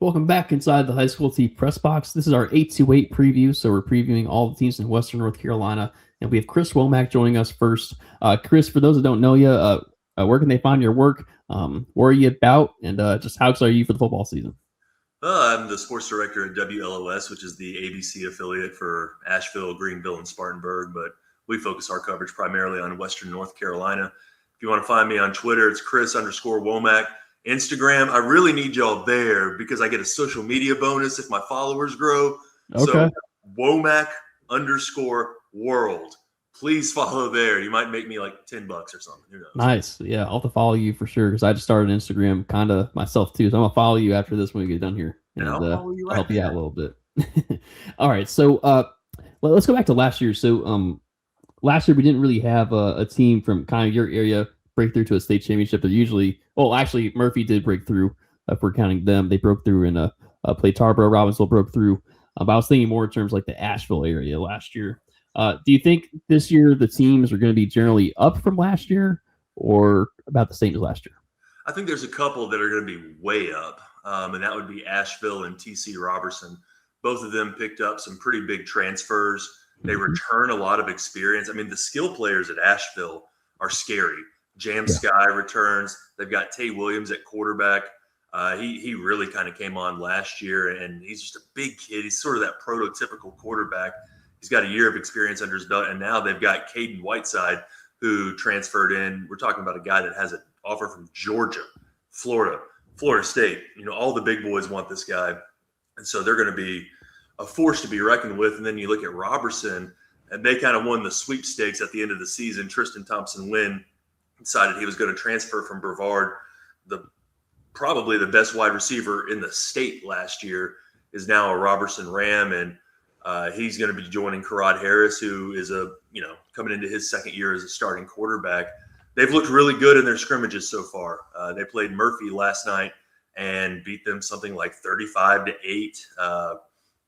Welcome back inside the high school team press box. This is our 828 preview, so we're previewing all the teams in Western North Carolina, and we have Chris Womack joining us first. Chris, for those that don't know you, where can they find your work? Where are you about, and just how excited are you for the football season? I'm the sports director at WLOS, which is the ABC affiliate for Asheville, Greenville, and Spartanburg, but we focus our coverage primarily on Western North Carolina. If you want to find me on Twitter, it's Chris_Womack. Instagram, I really need y'all there because I get a social media bonus if my followers grow. Okay. So Womack_world. Please follow there. You might make me like $10 or something. Who knows? Nice. Yeah, I'll have to follow you for sure because I just started Instagram kind of myself too. So I'm going to follow you after this when we get done here. And I'll follow you I'll help you out a little bit. All right. So let's go back to last year. So last year we didn't really have a team from kind of your area break through to a state championship. They're usually, actually Murphy did break through. If we're counting them, they broke through and played Tarboro. Robbinsville broke through. But I was thinking more in terms like the Asheville area last year. Do you think this year the teams are going to be generally up from last year or about the same as last year? I think there's a couple that are going to be way up, and that would be Asheville and TC Robertson. Both of them picked up some pretty big transfers. They return a lot of experience. I mean, the skill players at Asheville are scary. Sky returns. They've got Tay Williams at quarterback. He really kind of came on last year, and he's just a big kid. He's sort of that prototypical quarterback. He's got a year of experience under his belt, and now they've got Caden Whiteside, who transferred in. We're talking about a guy that has an offer from Georgia, Florida State. You know, all the big boys want this guy, and so they're going to be a force to be reckoned with. And then you look at Robertson, and they kind of won the sweepstakes at the end of the season. Tristan Thompson-Wynn decided he was going to transfer from Brevard. Probably the best wide receiver in the state last year is now a Robertson Ram, and he's going to be joining Karad Harris, who is coming into his second year as a starting quarterback. They've looked really good in their scrimmages so far. They played Murphy last night and beat them something like 35-8.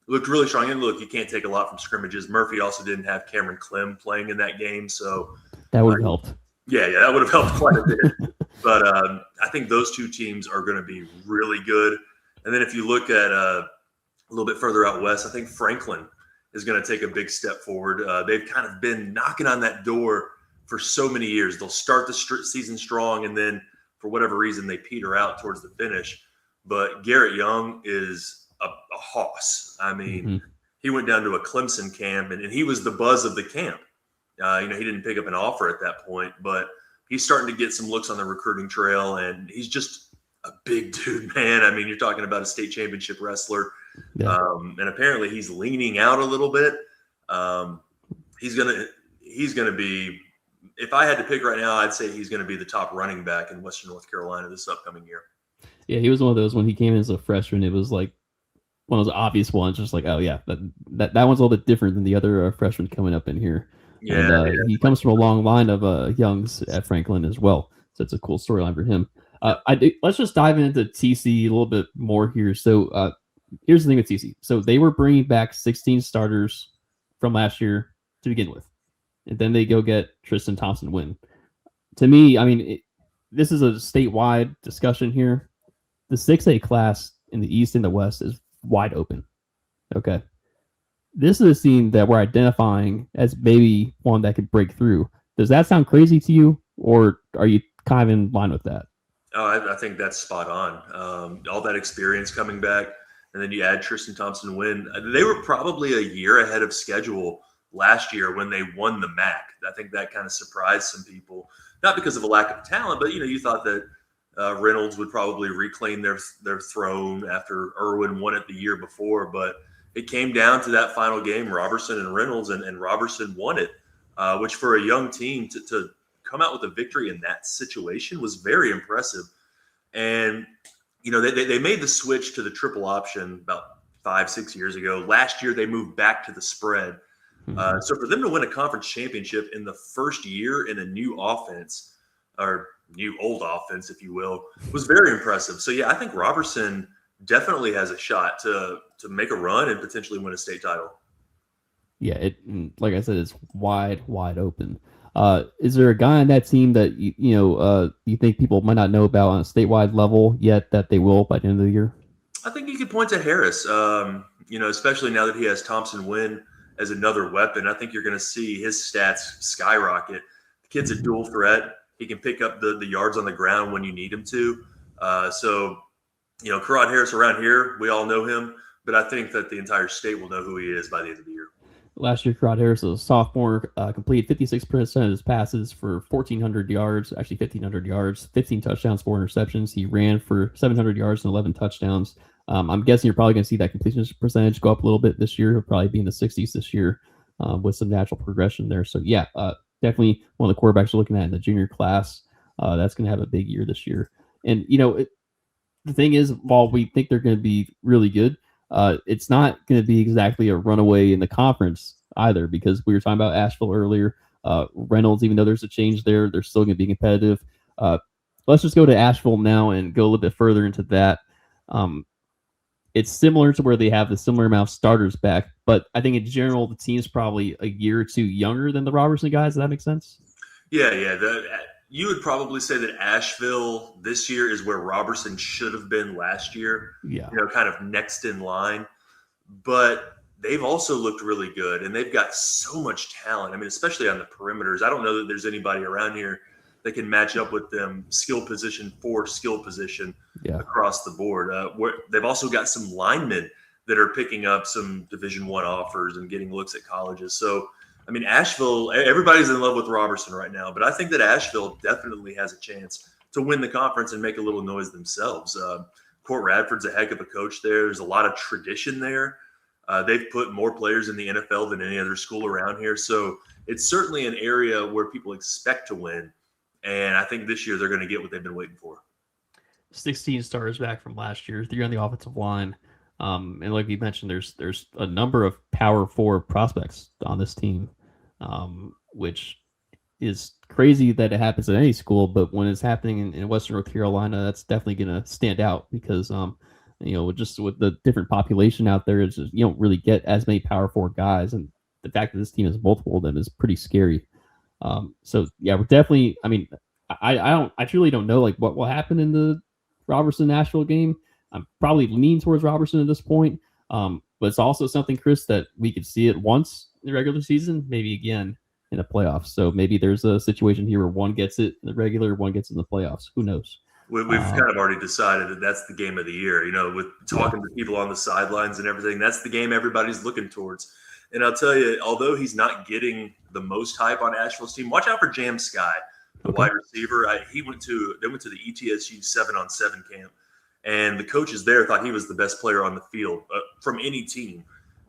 Looked really strong. And look, you can't take a lot from scrimmages. Murphy also didn't have Cameron Clem playing in that game, so that would have helped. Yeah, that would have helped quite a bit. But I think those two teams are going to be really good. And then if you look at a little bit further out west, I think Franklin is going to take a big step forward. They've kind of been knocking on that door for so many years. They'll start the season strong, and then for whatever reason, they peter out towards the finish. But Garrett Young is a hoss. I mean, he went down to a Clemson camp, and he was the buzz of the camp. He didn't pick up an offer at that point, but he's starting to get some looks on the recruiting trail, and he's just a big dude, man. I mean, you're talking about a state championship wrestler, and apparently he's leaning out a little bit. He's gonna be. If I had to pick right now, I'd say he's going to be the top running back in Western North Carolina this upcoming year. Yeah, he was one of those when he came in as a freshman. It was like one of those obvious ones, just like, oh yeah, that one's a little bit different than the other freshmen coming up in here. Yeah, and he comes from a long line of Youngs at Franklin as well, so it's a cool storyline for him. Let's just dive into TC a little bit more here. So here's the thing with TC. So they were bringing back 16 starters from last year to begin with, and then they go get Tristan Thompson-Wynn. To me, I mean, this is a statewide discussion here. The 6A class in the East and the West is wide open. Okay. This is a scene that we're identifying as maybe one that could break through. Does that sound crazy to you, or are you kind of in line with that? Oh, I think that's spot on. All that experience coming back, and then you add Tristan Thompson-Wynn. They were probably a year ahead of schedule last year when they won the MAC. I think that kind of surprised some people, not because of a lack of talent, but you thought that Reynolds would probably reclaim their throne after Irwin won it the year before, but it came down to that final game, Robertson and Reynolds, and Robertson won it, which for a young team to come out with a victory in that situation was very impressive. And, they made the switch to the triple option about 5-6 years ago. Last year, they moved back to the spread. So for them to win a conference championship in the first year in a new offense, or new old offense, if you will, was very impressive. So, yeah, I think Robertson definitely has a shot to make a run and potentially win a state title. Yeah, like I said, it's wide open. Is there a guy on that team that you think people might not know about on a statewide level yet that they will by the end of the year? I think you could point to Harris. Especially now that he has Thompson Wynn as another weapon, I think you're going to see his stats skyrocket. The kid's a dual threat. He can pick up the yards on the ground when you need him to. Karad Harris around here, we all know him, but I think that the entire state will know who he is by the end of the year. Last year, Karad Harris was a sophomore, completed 56% of his passes for 1,400 yards, actually 1,500 yards, 15 touchdowns, 4 interceptions. He ran for 700 yards and 11 touchdowns. I'm guessing you're probably going to see that completion percentage go up a little bit this year. He'll probably be in the 60s this year with some natural progression there. So, yeah, definitely one of the quarterbacks we're looking at in the junior class. That's going to have a big year this year. And, the thing is, while we think they're going to be really good, it's not going to be exactly a runaway in the conference either, because we were talking about Asheville earlier. Reynolds, even though there's a change there, they're still going to be competitive. Let's just go to Asheville now and go a little bit further into that. It's similar to where they have the similar amount of starters back, but I think in general, the team's probably a year or two younger than the Robertson guys. Does that make sense? Yeah. You would probably say that Asheville this year is where Robertson should have been last year. Yeah. Kind of next in line. But they've also looked really good, and they've got so much talent. I mean, especially on the perimeters. I don't know that there's anybody around here that can match up with them skill position for skill position across the board. They've also got some linemen that are picking up some Division I offers and getting looks at colleges. So, I mean, Asheville, everybody's in love with Robertson right now, but I think that Asheville definitely has a chance to win the conference and make a little noise themselves. Court Radford's a heck of a coach there. There's a lot of tradition there. They've put more players in the NFL than any other school around here. So it's certainly an area where people expect to win. And I think this year they're going to get what they've been waiting for. 16 stars back from last year, 3 on the offensive line. And like you mentioned, there's a number of power 4 prospects on this team, which is crazy that it happens at any school. But when it's happening in Western North Carolina, that's definitely going to stand out because, just with the different population out there, it's just, you don't really get as many power 4 guys. And the fact that this team has multiple of them is pretty scary. So yeah, we're definitely, I mean, I truly don't know like what will happen in the Robertson Nashville game. I'm probably leaning towards Robertson at this point. But it's also something, Chris, that we could see it once in the regular season, maybe again in the playoffs. So maybe there's a situation here where one gets it in the regular, one gets it in the playoffs. Who knows? We've kind of already decided that that's the game of the year. With talking to people on the sidelines and everything, that's the game everybody's looking towards. And I'll tell you, although he's not getting the most hype on Asheville's team, watch out for Jam Sky, the wide receiver. They went to the ETSU 7-on-7 camp, and the coaches there thought he was the best player on the field from any team.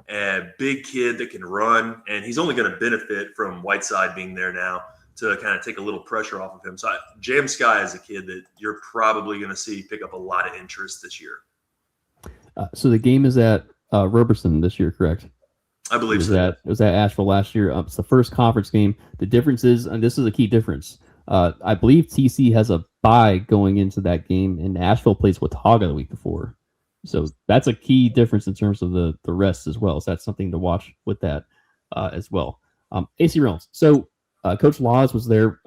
And big kid that can run, and he's only going to benefit from Whiteside being there now to kind of take a little pressure off of him. So Jam Sky is a kid that you're probably going to see pick up a lot of interest this year. So the game is at Robertson this year, correct? I believe so. It was at Asheville last year. It's the first conference game. The difference is, and this is a key difference, I believe TC has a bye going into that game, and Asheville plays Watauga the week before. So that's a key difference in terms of the rest as well. So that's something to watch with that as well. AC Reynolds. So Coach Laws was there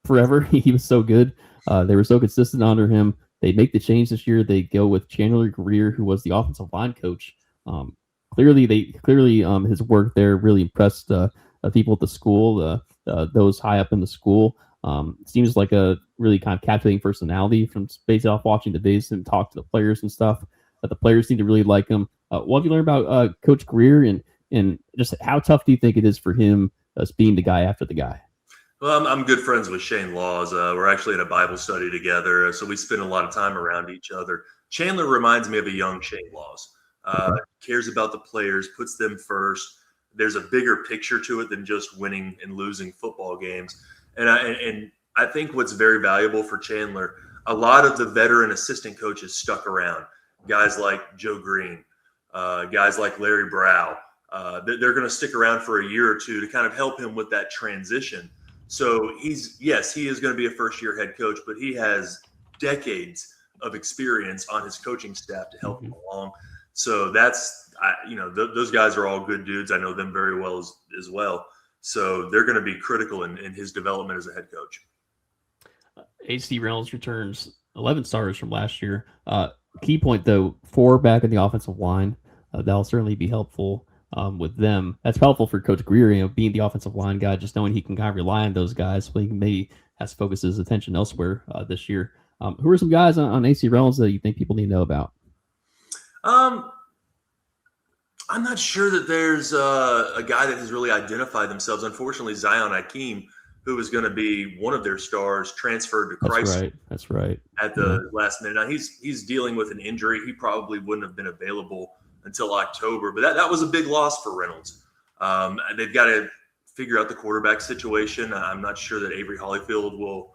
forever. He was so good. They were so consistent under him. They make the change this year. They go with Chandler Greer, who was the offensive line coach. Clearly, his work there really impressed people at the school, those high up in the school. Seems like a really kind of captivating personality from based off watching the videos and talk to the players and stuff. But the players seem to really like him. What have you learned about Coach Greer and just how tough do you think it is for him as being the guy after the guy? Well, I'm good friends with Shane Laws. We're actually in a Bible study together, so we spend a lot of time around each other. Chandler reminds me of a young Shane Laws. Cares about the players, puts them first. There's a bigger picture to it than just winning and losing football games. And I think what's very valuable for Chandler, a lot of the veteran assistant coaches stuck around. Guys like Joe Green, guys like Larry Brow. They're going to stick around for a year or two to kind of help him with that transition. So he is going to be a first-year head coach, but he has decades of experience on his coaching staff to help him along. So that's, those guys are all good dudes. I know them very well as well. So they're going to be critical in his development as a head coach. AC Reynolds returns 11 starters from last year. Key point though, 4 back in the offensive line. That'll certainly be helpful with them. That's helpful for Coach Greer, being the offensive line guy, just knowing he can kind of rely on those guys, but he maybe has to focus his attention elsewhere this year. Who are some guys on AC Reynolds that you think people need to know about? I'm not sure that there's a guy that has really identified themselves. Unfortunately, Zion Hakeem, who was going to be one of their stars, transferred to Christ. That's right. At the last minute. Now he's dealing with an injury. He probably wouldn't have been available until October, but that was a big loss for Reynolds. They've got to figure out the quarterback situation. I'm not sure that Avery Holyfield will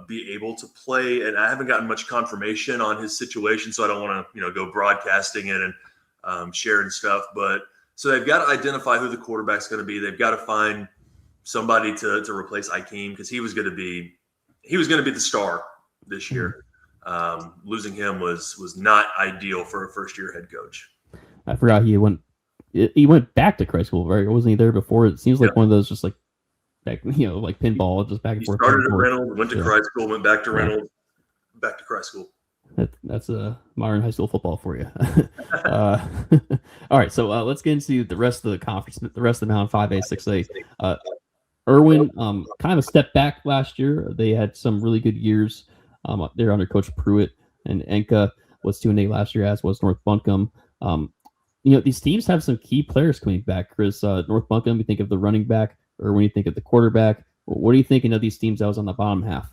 be able to play, and I haven't gotten much confirmation on his situation, so I don't want to go broadcasting it and sharing stuff. But so they've got to identify who the quarterback's going to be. They've got to find somebody to replace Hakeem, because he was going to be the star this year. Losing him was not ideal for a first-year head coach. I forgot he went back to Christ school, right? Wasn't he there before? It seems like one of those just like like pinball, just back and forth. Started at Reynolds, went to Christ school, went back to Reynolds, back to Christ school. That's a modern high school football for you. All right, so let's get into the rest of the conference, the rest of the Mountain 5A, 6A. Irwin, kind of a step back last year. They had some really good years. They're under Coach Pruitt, and Enka was 2-8 last year, as was North Buncombe. These teams have some key players coming back. Chris, North Buncombe, you think of the running back, or when you think of the quarterback, what are you thinking of these teams that was on the bottom half?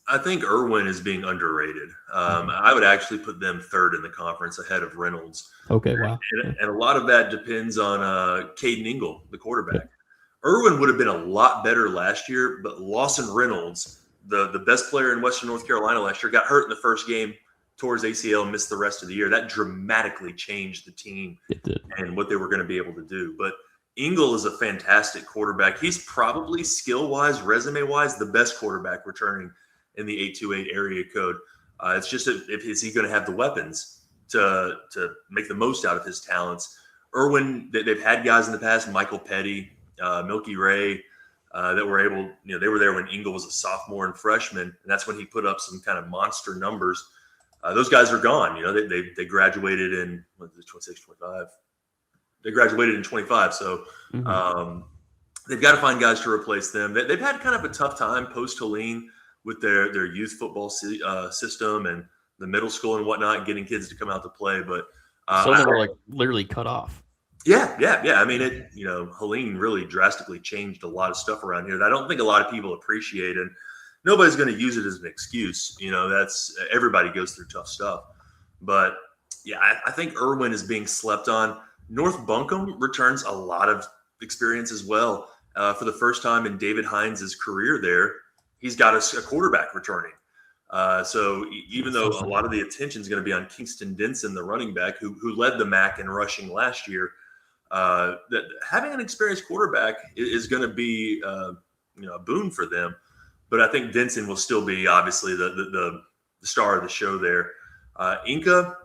I think Irwin is being underrated. I would actually put them third in the conference, ahead of Reynolds. Okay, wow. And a lot of that depends on Caden Ingle, the quarterback. Okay. Irwin would have been a lot better last year, but Lawson Reynolds, the best player in Western North Carolina last year, got hurt in the first game towards ACL and missed the rest of the year. That dramatically changed the team and what they were going to be able to do. But Ingle is a fantastic quarterback. He's probably skill-wise, resume-wise, the best quarterback returning in the 828 area code. It's just is he going to have the weapons to make the most out of his talents? Irwin, they've had guys in the past, Michael Petty, Milky Ray, that were able, they were there when Ingle was a sophomore and freshman, and that's when he put up some kind of monster numbers. Those guys are gone. They graduated in 26, 25. They graduated in 25, so they've got to find guys to replace them. They've had kind of a tough time post-Helene with their youth football system and the middle school and whatnot, getting kids to come out to play. But some of them were literally cut off. Yeah. I mean, Helene really drastically changed a lot of stuff around here that I don't think a lot of people appreciate, and nobody's going to use it as an excuse. That's everybody goes through tough stuff. But yeah, I think Irwin is being slept on. North Buncombe returns a lot of experience as well. For the first time in David Hines' career there, he's got a quarterback returning. So even though a lot of the attention is going to be on Kingston Denson, the running back who led the MAC in rushing last year, that having an experienced quarterback is going to be a boon for them. But I think Denson will still be obviously the star of the show there. Inca,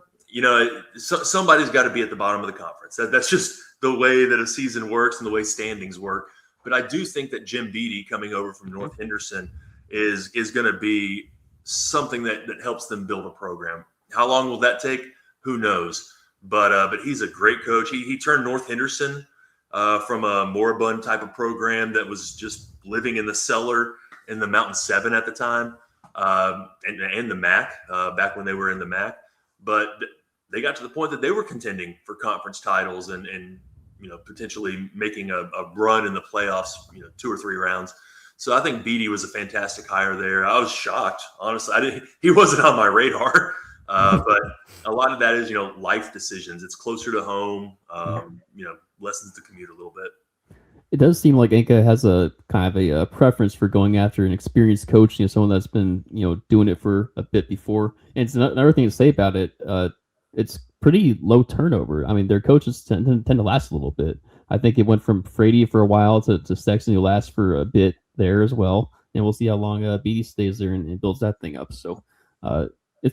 somebody's got to be at the bottom of the conference. That's just the way that a season works and the way standings work. But I do think that Jim Beattie coming over from North Henderson is going to be something that helps them build a program. How long will that take? Who knows? But he's a great coach. He turned North Henderson from a moribund type of program that was just living in the cellar in the Mountain 7 at the time, and the MAC back when they were in the MAC. But they got to the point that they were contending for conference titles and potentially making a run in the playoffs, 2 or 3 rounds. So I think Beattie was a fantastic hire there. I was shocked, honestly. He wasn't on my radar, but a lot of that is, life decisions. It's closer to home, lessens the commute a little bit. It does seem like Enka has a kind of a preference for going after an experienced coach, someone that's been, doing it for a bit before. And it's another thing to say about it. It's pretty low turnover. I mean, their coaches tend to last a little bit. I think it went from Frady for a while to Sexton, who lasts for a bit there as well. And we'll see how long Beattie stays there and builds that thing up. So,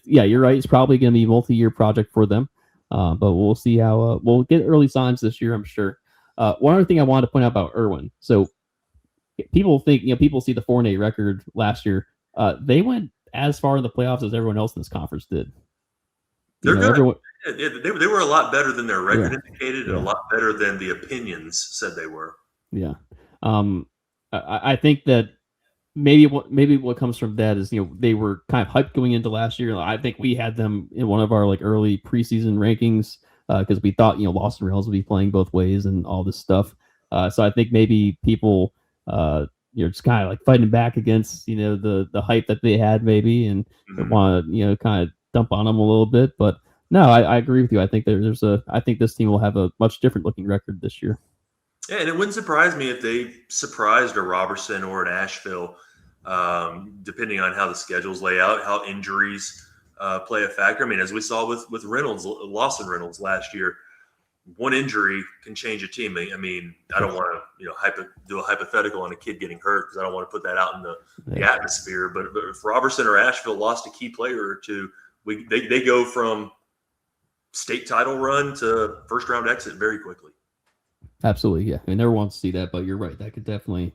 you're right. It's probably going to be a multi-year project for them. But we'll see how we'll get early signs this year, I'm sure. One other thing I wanted to point out about Irwin. So people think, people see the 4-8 record last year. They went as far in the playoffs as everyone else in this conference did. You They're know, good. everyone. They were a lot better than their record Yeah, indicated, and a yeah, lot better than the opinions said they were. yeah. Um, I think that maybe what comes from that is they were kind of hyped going into last year. I think we had them in one of our like early preseason rankings because we thought Lawson Reynolds would be playing both ways and all this stuff. So I think maybe people just kind of like fighting back against the hype that they had maybe and Mhm. want to kind of dump on them a little bit. But no, I agree with you. I think I think this team will have a much different looking record this year. Yeah, and it wouldn't surprise me if they surprised a Robertson or an Asheville, depending on how the schedules lay out, how injuries play a factor. I mean, as we saw with Reynolds, Lawson Reynolds last year, one injury can change a team. I mean, I don't want to do a hypothetical on a kid getting hurt because I don't want to put that out in the Yeah. atmosphere. But if Robertson or Asheville lost a key player or two, they go from state title run to first round exit very quickly. Absolutely, yeah. I never want to see that, but you're right. That could definitely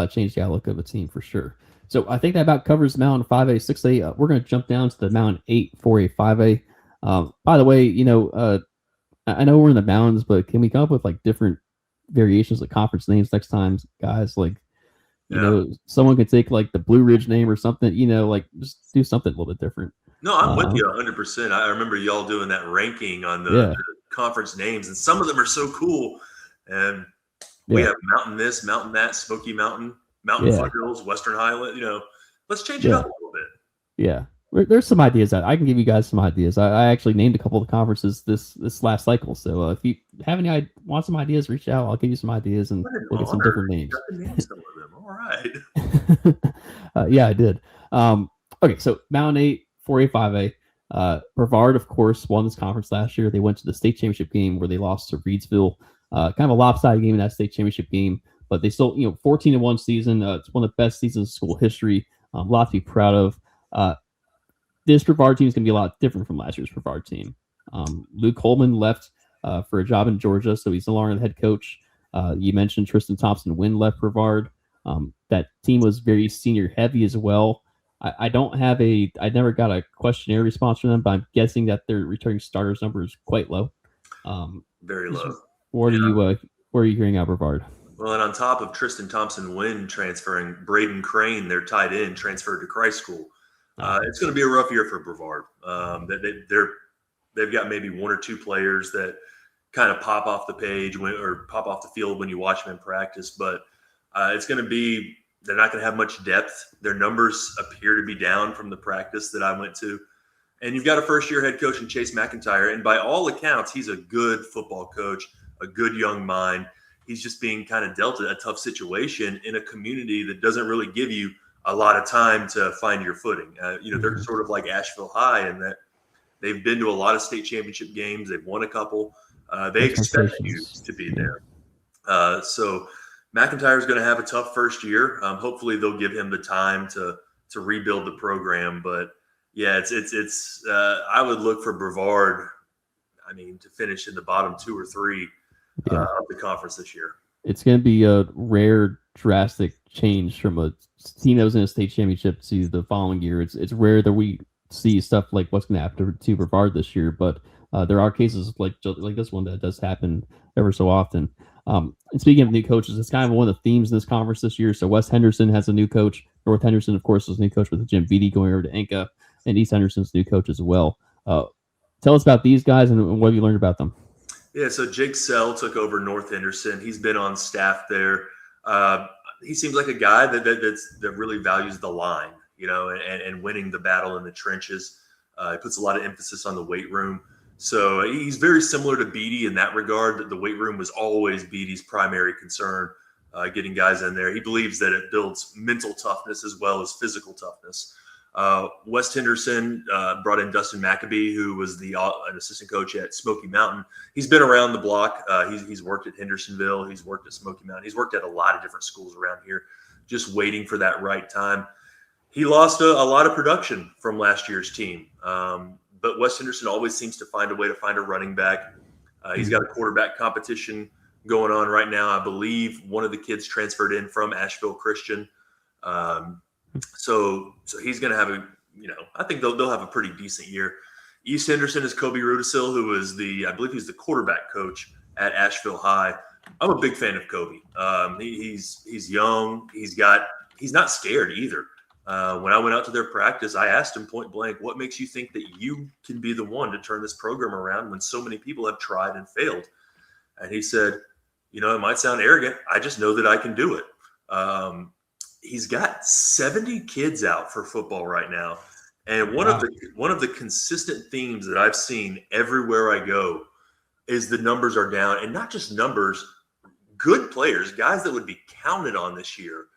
change the outlook of a team for sure. So I think that about covers Mountain 5A, 6A. We're going to jump down to the Mountain 8, 4A, 5A. By the way, I know we're in the mountains, but can we come up with like different variations of conference names next time, guys? Like, Yeah. someone could take like the Blue Ridge name or something, like just do something a little bit different. No, I'm with Uh, you 100%. I remember y'all doing that ranking on the yeah, conference names, and some of them are so cool. And we yeah, have Mountain this, Mountain that, Smoky Mountain, Mountain yeah, Foothills, Western Highland. Let's change it yeah. up a little bit. Yeah, there's some ideas that I can give you guys some ideas. I actually named a couple of conferences this last cycle. So if you have want some ideas, reach out. I'll give you some ideas and What an look at some honor. different You names. got to name some of them. All right. Yeah, I did. Okay, so Mountain 8, 4A, 5A. Brevard, of course, won this conference last year. They went to the state championship game where they lost to Reedsville. Kind of a lopsided game in that state championship game, but they still, 14-1 season. It's one of the best seasons in school history. A lot to be proud of. This Brevard team is going to be a lot different from last year's Brevard team. Luke Holman left for a job in Georgia, so he's no longer the head coach. You mentioned Tristan Thompson Wynn left Brevard. That team was very senior heavy as well. I never got a questionnaire response from them, but I'm guessing that their returning starters number is quite low. Very low. What are you hearing out Brevard? Well, and on top of Tristan Thompson Wynn transferring, Braden Crane, their tight end, transferred to Christ School. It's going to be a rough year for Brevard. They've got maybe one or two players that kind of pop off the page or pop off the field when you watch them in practice, but it's going to be they're not going to have much depth. Their numbers appear to be down from the practice that I went to. And you've got a first-year head coach in Chase McIntyre, and by all accounts, he's a good football coach, a good young mind. He's just being kind of dealt a tough situation in a community that doesn't really give you a lot of time to find your footing. They're sort of like Asheville High in that they've been to a lot of state championship games. They've won a couple. They expect you to be there. So McIntyre is going to have a tough first year. Hopefully they'll give him the time to rebuild the program. But yeah, it's I would look for Brevard, to finish in the bottom 2 or 3 of the conference this year. It's going to be a rare, drastic change from a team that was in a state championship to the following year. It's rare that we see stuff like what's going to happen to Brevard this year, but there are cases like this one that does happen ever so often. And speaking of new coaches, it's kind of one of the themes in this conference this year. So West Henderson has a new coach. North Henderson, of course, is a new coach with Jim Beatty going over to Enka, and East Henderson's new coach as well. Tell us about these guys and what have you learned about them? Yeah, so Jake Sell took over North Henderson. He's been on staff there. He seems like a guy that really values the line, and winning the battle in the trenches. He puts a lot of emphasis on the weight room. So he's very similar to Beatty in that regard, that the weight room was always Beatty's primary concern, getting guys in there. He believes that it builds mental toughness as well as physical toughness. West Henderson brought in Dustin McAbee, who was an assistant coach at Smoky Mountain. He's been around the block. He's worked at Hendersonville. He's worked at Smoky Mountain. He's worked at a lot of different schools around here, just waiting for that right time. He lost a lot of production from last year's team, but West Henderson always seems to find a way to find a running back. He's got a quarterback competition going on right now. I believe one of the kids transferred in from Asheville Christian. So he's going to have I think they'll have a pretty decent year. East Henderson is Kobe Rudisil, who is I believe he's the quarterback coach at Asheville High. I'm a big fan of Kobe. He's young. He's not scared either. When I went out to their practice, I asked him point blank, what makes you think that you can be the one to turn this program around when so many people have tried and failed? And he said, it might sound arrogant. I just know that I can do it. He's got 70 kids out for football right now. And one of the consistent themes that I've seen everywhere I go is the numbers are down, and not just numbers, good players, guys that would be counted on this year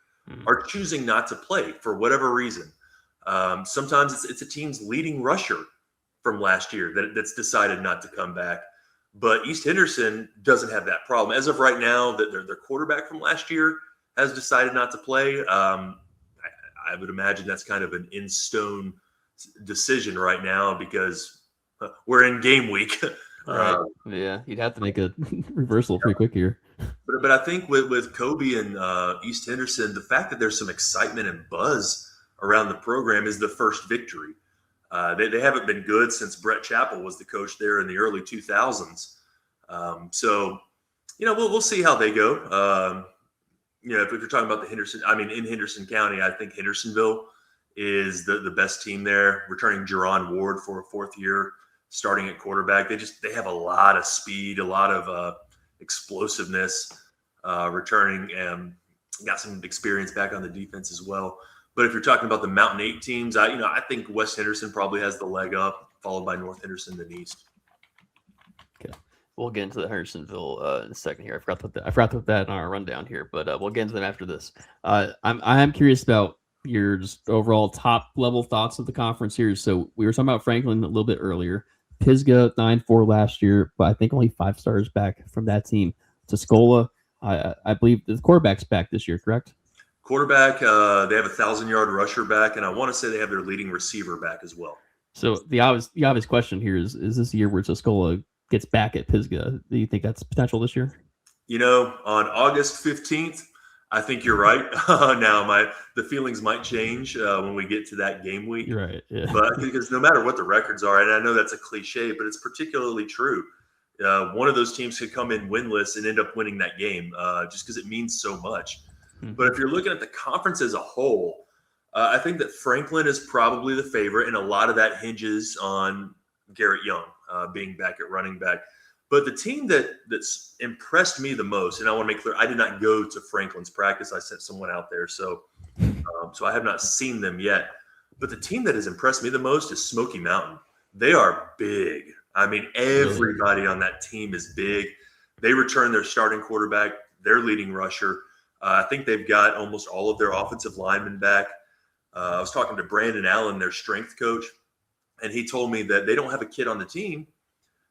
are choosing not to play for whatever reason. Sometimes it's a team's leading rusher from last year that's decided not to come back. But East Henderson doesn't have that problem. As of right now, that their quarterback from last year has decided not to play. I would imagine that's kind of an in-stone decision right now because we're in game week. Yeah, you'd have to make a reversal pretty quick here. But I think with Kobe and East Henderson, the fact that there's some excitement and buzz around the program is the first victory. They haven't been good since Brett Chappell was the coach there in the early 2000s. So, we'll see how they go. If you're talking about in Henderson County, I think Hendersonville is the best team there. Returning Jerron Ward for a fourth year, starting at quarterback. They have a lot of speed, a lot of explosiveness, returning, and got some experience back on the defense as well. But if you're talking about the Mountain 8 teams, I think West Henderson probably has the leg up, followed by North Henderson and East. Okay, we'll get into the Hendersonville in a second here. I forgot to put that on our rundown here, but we'll get into them after this. I am curious about your just overall top level thoughts of the conference here. So we were talking about Franklin a little bit earlier. Pisgah 9-4 last year, but I think only 5 stars back from that team. Tuscola, I believe the quarterback's back this year, correct? Quarterback, they have a 1,000-yard rusher back, and I want to say they have their leading receiver back as well. So the obvious question here is this a year where Tuscola gets back at Pisgah? Do you think that's potential this year? On August 15th, I think you're right. Now, the feelings might change when we get to that game week. You're right. Yeah. But because no matter what the records are, and I know that's a cliche, but it's particularly true. One of those teams could come in winless and end up winning that game just because it means so much. Mm-hmm. But if you're looking at the conference as a whole, I think that Franklin is probably the favorite, and a lot of that hinges on Garrett Young being back at running back. But the team that's impressed me the most, and I want to make clear, I did not go to Franklin's practice. I sent someone out there, so I have not seen them yet. But the team that has impressed me the most is Smoky Mountain. They are big. I mean, everybody on that team is big. They return their starting quarterback, their leading rusher. I think they've got almost all of their offensive linemen back. I was talking to Brandon Allen, their strength coach, and he told me that they don't have a kid on the team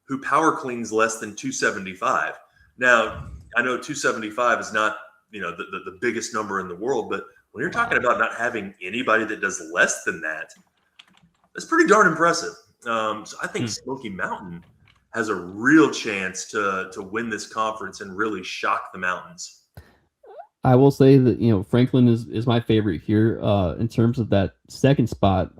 who power cleans less than 275. Now, I know 275 is not, the biggest number in the world, but when you're talking about not having anybody that does less than that, that's pretty darn impressive. So I think Smoky Mountain has a real chance to win this conference and really shock the mountains. I will say that, Franklin is my favorite here in terms of that second spot.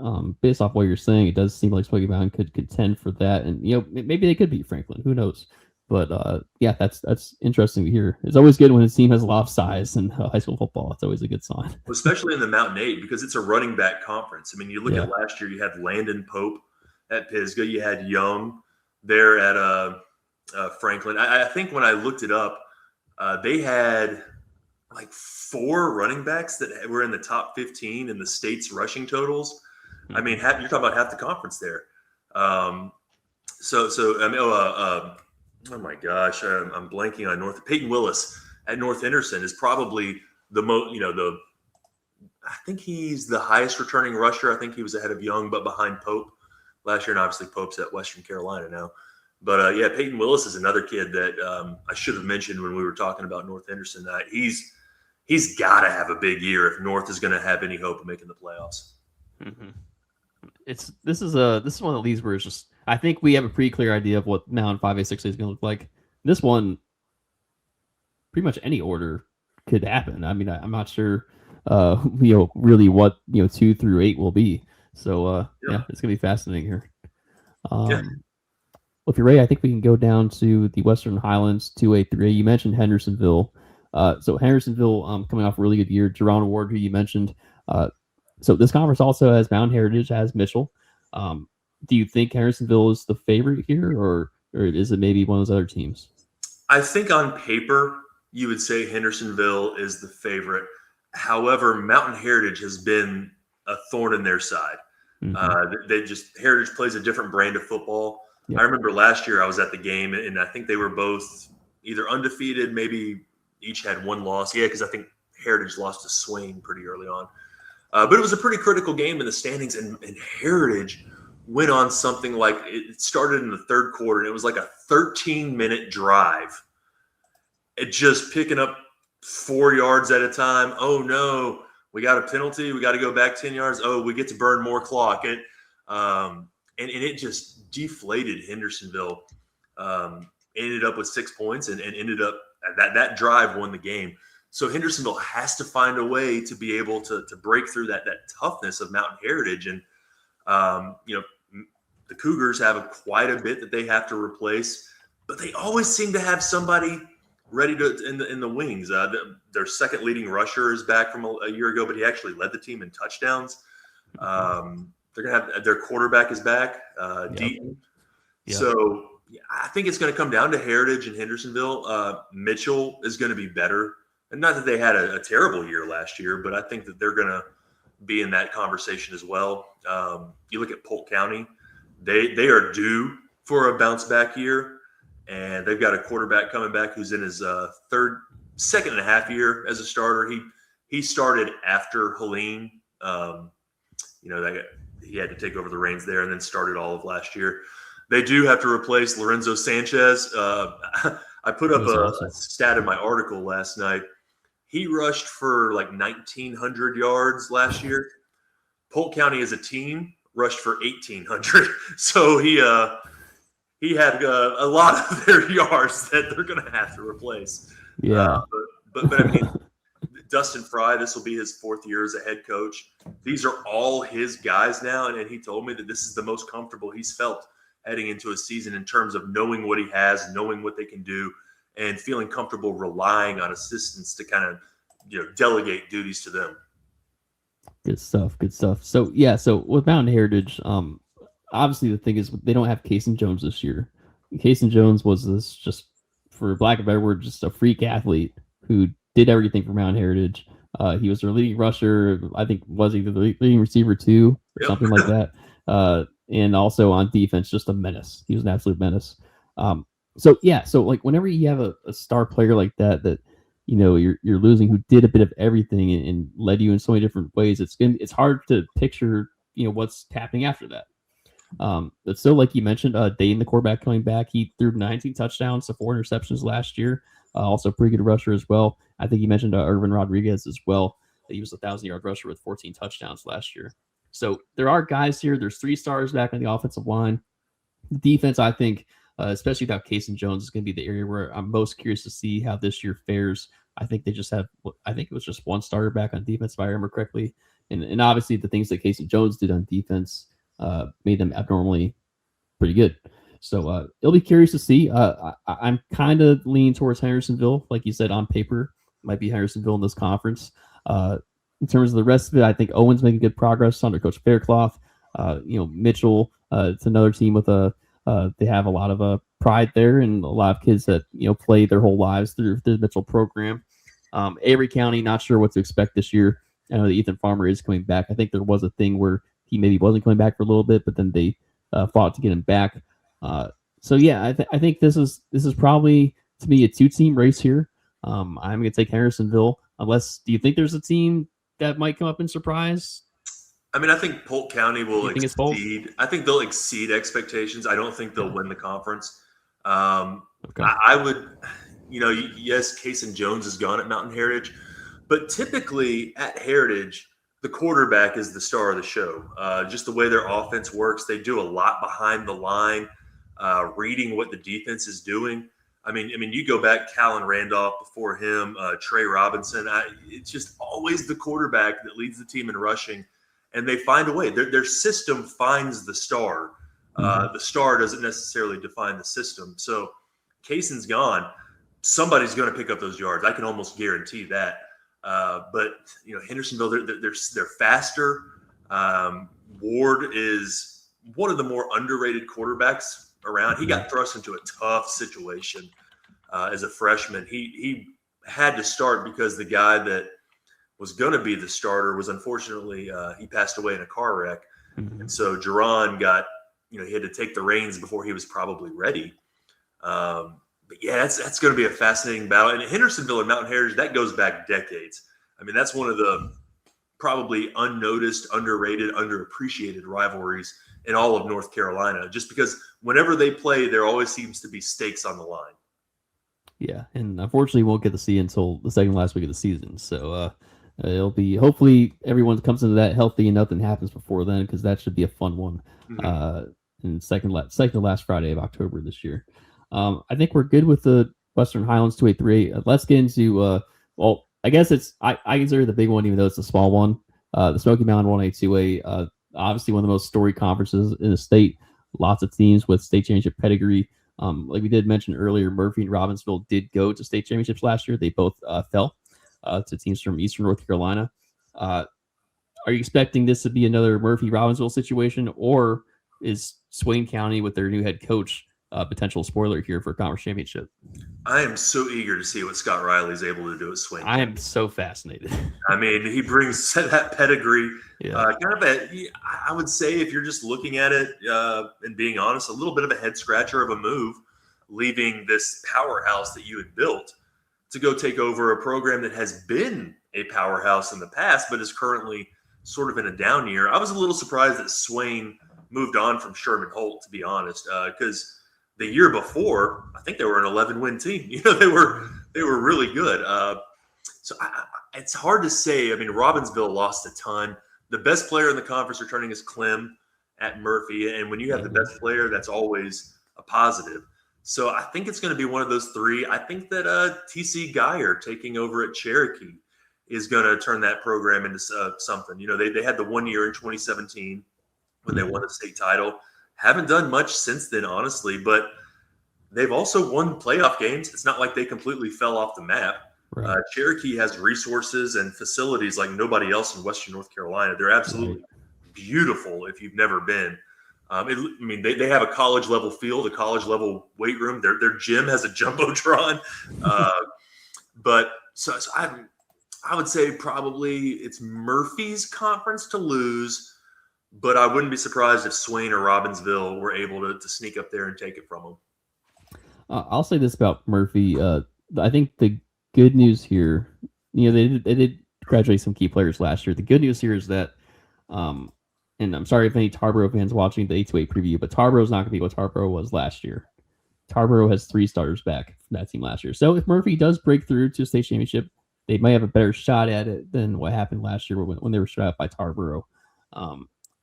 Based off what you're saying, it does seem like Smoky Mountain could contend for that. And, maybe they could beat Franklin. Who knows? But, that's interesting to hear. It's always good when a team has a lot of size in high school football. It's always a good sign. Especially in the Mountain 8 because it's a running back conference. I mean, you look at last year, you had Landon Pope at Pisgah. You had Young there at Franklin. I think when I looked it up, they had – like 4 running backs that were in the top 15 in the state's rushing totals. I mean, you're talking about half the conference there. Oh my gosh, I'm blanking on Peyton Willis at North Henderson is probably the most, I think he's the highest returning rusher. I think he was ahead of Young, but behind Pope last year. And obviously Pope's at Western Carolina now. But Peyton Willis is another kid that I should have mentioned when we were talking about North Henderson. He's got to have a big year if North is going to have any hope of making the playoffs. Mm-hmm. This is one of the leagues where it's just I think we have a pretty clear idea of what Mountain 5A 6A is going to look like. This one, pretty much any order could happen. I mean, I'm not sure, really what 2 through 8 will be. So it's going to be fascinating here. Yeah. Well, if you're ready, I think we can go down to the Western Highlands 2A3A. You mentioned Hendersonville. So Hendersonville coming off a really good year. Jerron Ward, who you mentioned. So this conference also has Mount Heritage, has Mitchell. Do you think Hendersonville is the favorite here, or is it maybe one of those other teams? I think on paper, you would say Hendersonville is the favorite. However, Mountain Heritage has been a thorn in their side. Heritage plays a different brand of football. Yep. I remember last year I was at the game, and I think they were both either undefeated, maybe each had one loss. Yeah, because I think Heritage lost to Swain pretty early on. But it was a pretty critical game in the standings, and Heritage went on something like it started in the third quarter, and it was like a 13-minute drive. It just picking up 4 yards at a time. Oh, no, we got a penalty. We got to go back 10 yards. Oh, we get to burn more clock. And it just deflated Hendersonville. Ended up with 6 points and ended up that drive won the game. So Hendersonville has to find a way to be able to break through that toughness of Mountain Heritage. And, the Cougars have quite a bit that they have to replace, but they always seem to have somebody ready to in the wings. Their second leading rusher is back from a year ago, but he actually led the team in touchdowns. They're going to have their quarterback is back, Deaton. Yep. So I think it's going to come down to Heritage and Hendersonville. Mitchell is going to be better. And not that they had a terrible year last year, but I think that they're going to be in that conversation as well. You look at Polk County, they are due for a bounce back year, and they've got a quarterback coming back who's in his second and a half year as a starter. He started after Helene. He had to take over the reins there and then started all of last year. They do have to replace Lorenzo Sanchez. I put up a stat in my article last night. He rushed for like 1,900 yards last year. Polk County as a team rushed for 1,800. So he had a lot of their yards that they're going to have to replace. Yeah. But I mean, Dustin Fry, this will be his 4th year as a head coach. These are all his guys now. And he told me that this is the most comfortable he's felt heading into a season in terms of knowing what he has, knowing what they can do, and feeling comfortable relying on assistants to kind of, delegate duties to them. Good stuff. So with Mountain Heritage, obviously the thing is they don't have Cason Jones this year. Cason Jones was this, just for lack of a better word, just a freak athlete who did everything for Mountain Heritage. He was their leading rusher. I think was he the leading receiver too, or something like that. And also on defense, just a menace. He was an absolute menace. So like whenever you have a star player like that you're losing, who did a bit of everything and led you in so many different ways, it's hard to picture what's happening after that. But still, like you mentioned, Dayton, the quarterback, coming back, he threw 19 touchdowns to 4 interceptions last year. Also pretty good rusher as well. I think you mentioned Irvin Rodriguez as well. He was a 1,000-yard rusher with 14 touchdowns last year. So there are guys here. There's 3 stars back on the offensive line. The defense, I think, especially without Cason Jones, is going to be the area where I'm most curious to see how this year fares. I think it was just 1 starter back on defense, if I remember correctly. And obviously the things that Cason Jones did on defense made them abnormally pretty good. So it'll be curious to see. I'm kind of leaning towards Hendersonville. Like you said, on paper, might be Hendersonville in this conference. In terms of the rest of it, I think Owen's making good progress under Coach Faircloth. Mitchell, it's another team with they have a lot of pride there, and a lot of kids that play their whole lives through the Mitchell program. Avery County, not sure what to expect this year. I know that Ethan Farmer is coming back. I think there was a thing where he maybe wasn't coming back for a little bit, but then they fought to get him back. I think this is probably, to me, a 2-team race here. I'm going to take Hendersonville. Unless, do you think there's a team that might come up and surprise? I mean, I think Polk County will exceed. I think they'll exceed expectations. I don't think they'll win the conference. Okay. I would, yes, Cason Jones is gone at Mountain Heritage, but typically at Heritage, the quarterback is the star of the show. Just the way their offense works, they do a lot behind the line, reading what the defense is doing. I mean, you go back, Callan Randolph before him, Trey Robinson. It's just always the quarterback that leads the team in rushing, and they find a way. Their system finds the star The star doesn't necessarily define the system. So Kasen's gone. Somebody's going to pick up those yards. I can almost guarantee that. But Hendersonville, they're faster. Ward is one of the more underrated quarterbacks around. He got thrust into a tough situation as a freshman. He had to start because the guy that was going to be the starter was unfortunately he passed away in a car wreck, and so Jerron got he had to take the reins before he was probably ready. But yeah, that's going to be a fascinating battle. And Hendersonville and Mountain Heritage, that goes back decades. I mean, that's one of the probably unnoticed, underrated, underappreciated rivalries in all of North Carolina, just because whenever they play, there always seems to be stakes on the line. Yeah, and unfortunately, we won't get to see until the second last week of the season. So it'll be hopefully everyone comes into that healthy and nothing happens before then, because that should be a fun one. And second to last Friday of October this year. I think we're good with the Western Highlands 283. Let's get into well, I guess I consider the big one, even though it's a small one. The Smoky Mountain 182A, obviously one of the most storied conferences in the state. Lots of teams with state championship pedigree. Like we did mention earlier, Murphy and Robbinsville did go to state championships last year. They both fell to teams from Eastern North Carolina. Are you expecting this to be another Murphy-Robbinsville situation, or is Swain County with their new head coach potential spoiler here for a conference championship? I am so eager to see what Scott Riley's able to do at Swain. I am so fascinated. I mean, he brings that pedigree. I would say, if you're just looking at it and being honest, a little bit of a head scratcher of a move, leaving this powerhouse that you had built to go take over a program that has been a powerhouse in the past, but is currently sort of in a down year. I was a little surprised that Swain moved on from Sherman Holt, to be honest, because the year before, I think they were an 11-win team. They were really good. So it's hard to say. I mean, Robbinsville lost a ton. The best player in the conference returning is Clem at Murphy, and when you have the best player, that's always a positive. So I think it's going to be one of those three. I think that TC Geyer taking over at Cherokee is going to turn that program into something. They had the 1 year in 2017 when they won the state title. Haven't done much since then, honestly, but they've also won playoff games. It's not like they completely fell off the map. Right. Cherokee has resources and facilities like nobody else in Western North Carolina. They're absolutely beautiful if you've never been. They have a college-level field, a college-level weight room. Their gym has a jumbotron. But I would say probably it's Murphy's conference to lose, but I wouldn't be surprised if Swain or Robbinsville were able to sneak up there and take it from them. I'll say this about Murphy. I think the good news here, they did graduate some key players last year. The good news here is that, and I'm sorry if any Tarboro fans watching the 828 preview, but Tarboro's not going to be what Tarboro was last year. Tarboro has 3 starters back from that team last year. So if Murphy does break through to a state championship, they might have a better shot at it than what happened last year when they were shut out by Tarboro.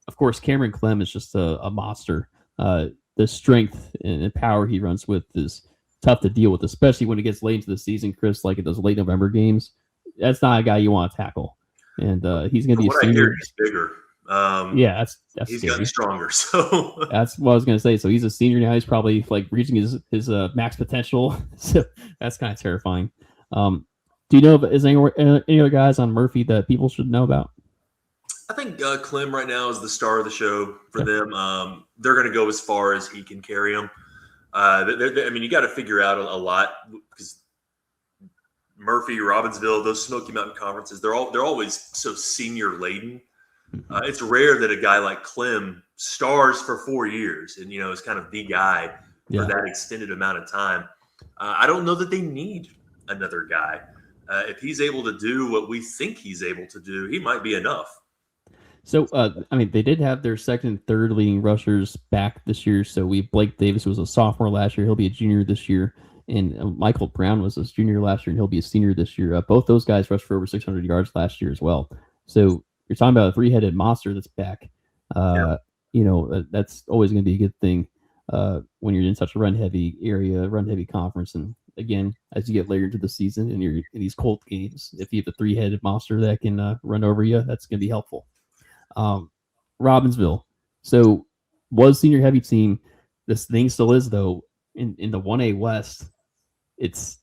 Of course, Cameron Clem is just a monster. The strength and power he runs with is tough to deal with, especially when it gets late into the season, Chris, like in those late November games. That's not a guy you want to tackle. And he's going to be a senior. He's bigger. That's he's scary. gotten stronger. So that's what I was going to say. So he's a senior now. He's probably like reaching his max potential. So that's kind of terrifying. Do you know if is any other guys on Murphy that people should know about? I think Clem right now is the star of the show for them. They're going to go as far as he can carry them. You got to figure out a lot, because Murphy, Robbinsville, those Smoky Mountain conferences, they're always so senior laden. It's rare that a guy like Clem stars for 4 years and is kind of the guy for that extended amount of time. I don't know that they need another guy. If he's able to do what we think he's able to do, he might be enough. So, they did have their second and third leading rushers back this year. So Blake Davis was a sophomore last year. He'll be a junior this year. And Michael Brown was a junior last year, and he'll be a senior this year. Both those guys rushed for over 600 yards last year as well. So you're talking about a 3-headed monster that's back. That's always going to be a good thing when you're in such a run-heavy area, run-heavy conference. And again, as you get later into the season and you're in these cold games, if you have a 3-headed monster that can run over you, that's going to be helpful. Robbinsville. So was senior heavy team. This thing still is though in the 1A West. It's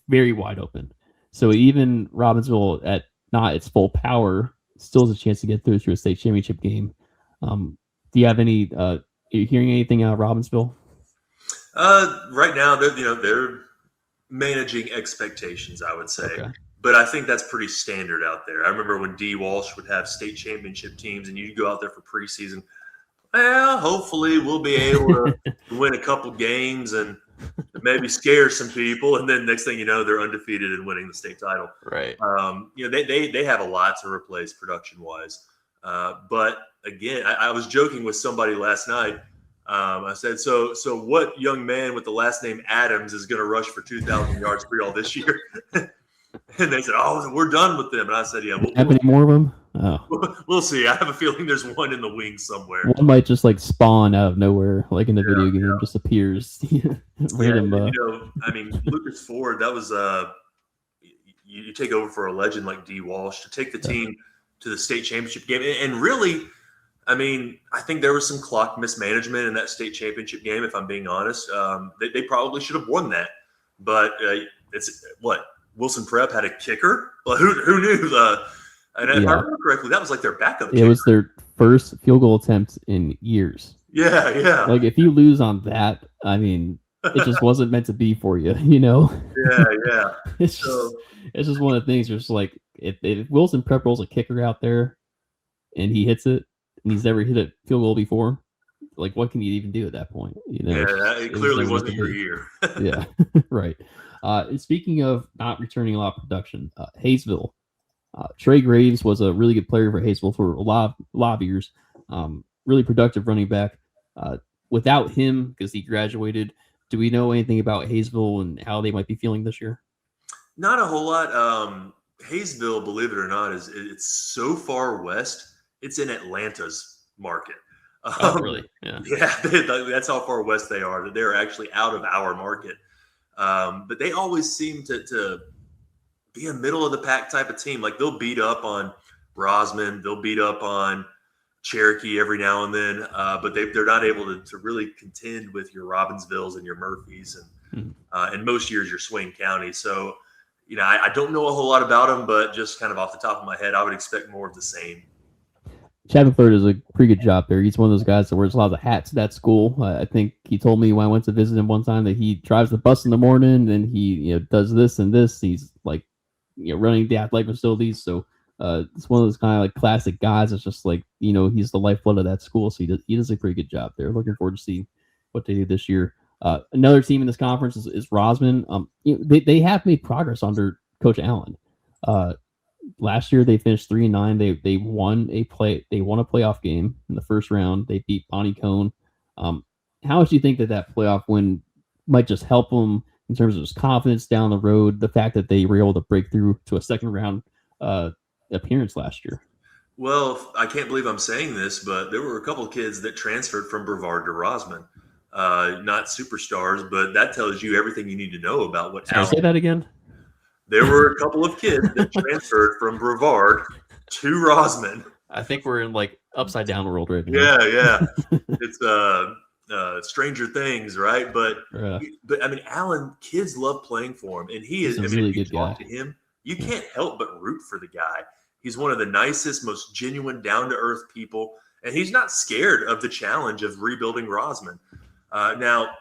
very wide open. So even Robbinsville at not its full power still has a chance to get through to a state championship game. Do you have any? Are you hearing anything out of Robbinsville? Right now, they're managing expectations, I would say. Okay. But I think that's pretty standard out there. I remember when D. Walsh would have state championship teams, and you'd go out there for preseason. Well, hopefully we'll be able to win a couple games and maybe scare some people, and then next thing you know, they're undefeated and winning the state title. Right. They have a lot to replace production wise. But again, I was joking with somebody last night. I said, so what young man with the last name Adams is going to rush for 2,000 yards for y'all this year? And they said, oh, we're done with them. And I said, yeah. Have any more of them? Oh. We'll see. I have a feeling there's one in the wings somewhere. One might just like spawn out of nowhere, like in the video game, just appears. Random. Lucas Ford, that was you take over for a legend like D. Walsh to take the team to the state championship game. And really, I think there was some clock mismanagement in that state championship game, if I'm being honest. They probably should have won that. But it's what? Wilson Prep had a kicker? Well, who knew? And if I remember correctly, that was like their backup kicker. It was their first field goal attempt in years. Yeah. Like, if you lose on that, it just wasn't meant to be for you, Yeah. It's just one of the things. Just like if Wilson Prep rolls a kicker out there and he hits it, and he's never hit a field goal before, like, what can you even do at that point? It clearly wasn't your year. Yeah, right. Speaking of not returning a lot of production, Hayesville. Trey Graves was a really good player for Hayesville for a lot of years. Really productive running back. Without him, because he graduated, do we know anything about Hayesville and how they might be feeling this year? Not a whole lot. Hayesville, believe it or not, it's so far west. It's in Atlanta's market. Really? Yeah. Yeah, that's how far west they are. That they're actually out of our market. But they always seem to be a middle of the pack type of team. Like, they'll beat up on Rosman, they'll beat up on Cherokee every now and then, but they're not able to really contend with your Robbinsvilles and your Murphys and most years your Swain County. So, I don't know a whole lot about them, but just kind of off the top of my head, I would expect more of the same. Chad McClure does a pretty good job there. He's one of those guys that wears a lot of hats at that school. I think he told me when I went to visit him one time that he drives the bus in the morning and he does this and this. He's like running the athletic facilities. So it's one of those kind of like classic guys. It's just like he's the lifeblood of that school. So he does a pretty good job there. Looking forward to seeing what they do this year. Another team in this conference is Rosman. They have made progress under Coach Allen. Last year they finished 3-9. They won a playoff game in the first round. They beat Bonnie Cone. How much do you think that playoff win might just help them in terms of just confidence down the road? The fact that they were able to break through to a second round appearance last year. Well, I can't believe I'm saying this, but there were a couple of kids that transferred from Brevard to Rosman. Not superstars, but that tells you everything you need to know about what. Can I say that again? There were a couple of kids that transferred from Brevard to Rosman. I think we're in like upside down world right now. Yeah. It's Stranger Things, right? But Allen, kids love playing for him, and he is. He's a really good guy. To him, you can't help but root for the guy. He's one of the nicest, most genuine, down to earth people, and he's not scared of the challenge of rebuilding Rosman. Now,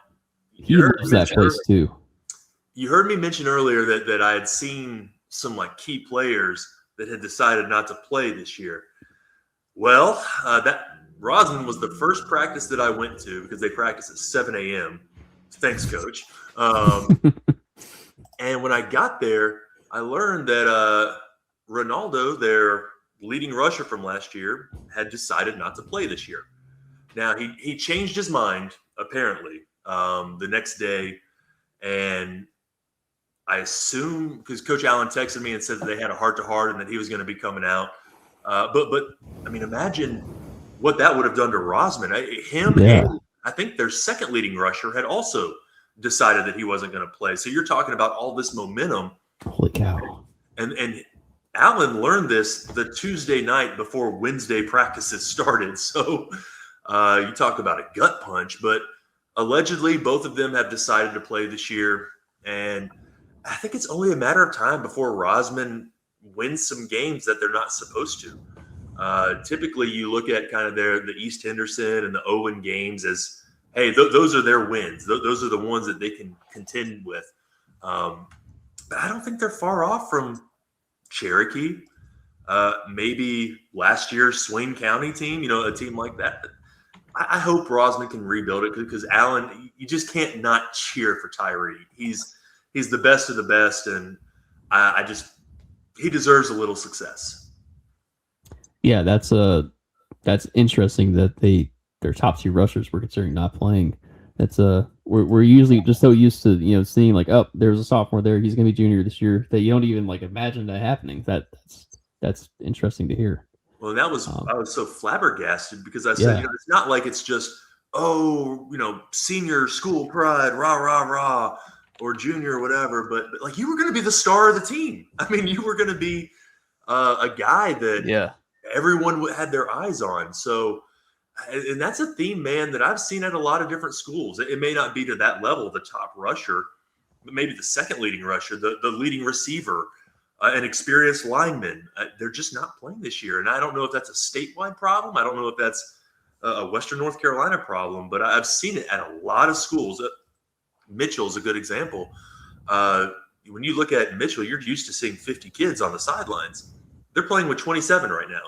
he loves that place too. You heard me mention earlier that I had seen some like key players that had decided not to play this year. Well, that Rosman was the first practice that I went to because they practice at 7 a.m. Thanks, Coach. And when I got there, I learned that Ronaldo, their leading rusher from last year, had decided not to play this year. Now, he changed his mind, apparently, the next day, and I assume because Coach Allen texted me and said that they had a heart-to-heart and that he was going to be coming out. But imagine what that would have done to Rosman. And I think their second leading rusher had also decided that he wasn't going to play. So you're talking about all this momentum. Holy cow. And Allen learned this the Tuesday night before Wednesday practices started. So You talk about a gut punch, but allegedly both of them have decided to play this year. And I think it's only a matter of time before Rosman wins some games that they're not supposed to. Typically, you look at kind of the East Henderson and the Owen games as, hey, those are their wins. Those are the ones that they can contend with. But I don't think they're far off from Cherokee. Maybe last year's Swain County team, a team like that. I hope Rosman can rebuild it because Allen, you just can't not cheer for Tyree. He's the best of the best, and he deserves a little success. Yeah, that's interesting that their top 2 rushers were considering not playing. That's we're usually just so used to seeing like, oh, there's a sophomore there, he's gonna be junior this year, that you don't even like imagine that happening. That's interesting to hear. Well, and I was so flabbergasted because I said, it's not like it's just, senior school pride, rah, rah, rah, or junior or whatever, but like you were going to be the star of the team. I mean, you were going to be a guy that everyone had their eyes on. So, and that's a theme, man, that I've seen at a lot of different schools. It may not be to that level, the top rusher, but maybe the second leading rusher, the leading receiver, an experienced lineman. They're just not playing this year. And I don't know if that's a statewide problem. I don't know if that's a Western North Carolina problem, but I've seen it at a lot of schools. Mitchell's a good example. When you look at Mitchell, you're used to seeing 50 kids on the sidelines. They're playing with 27 right now.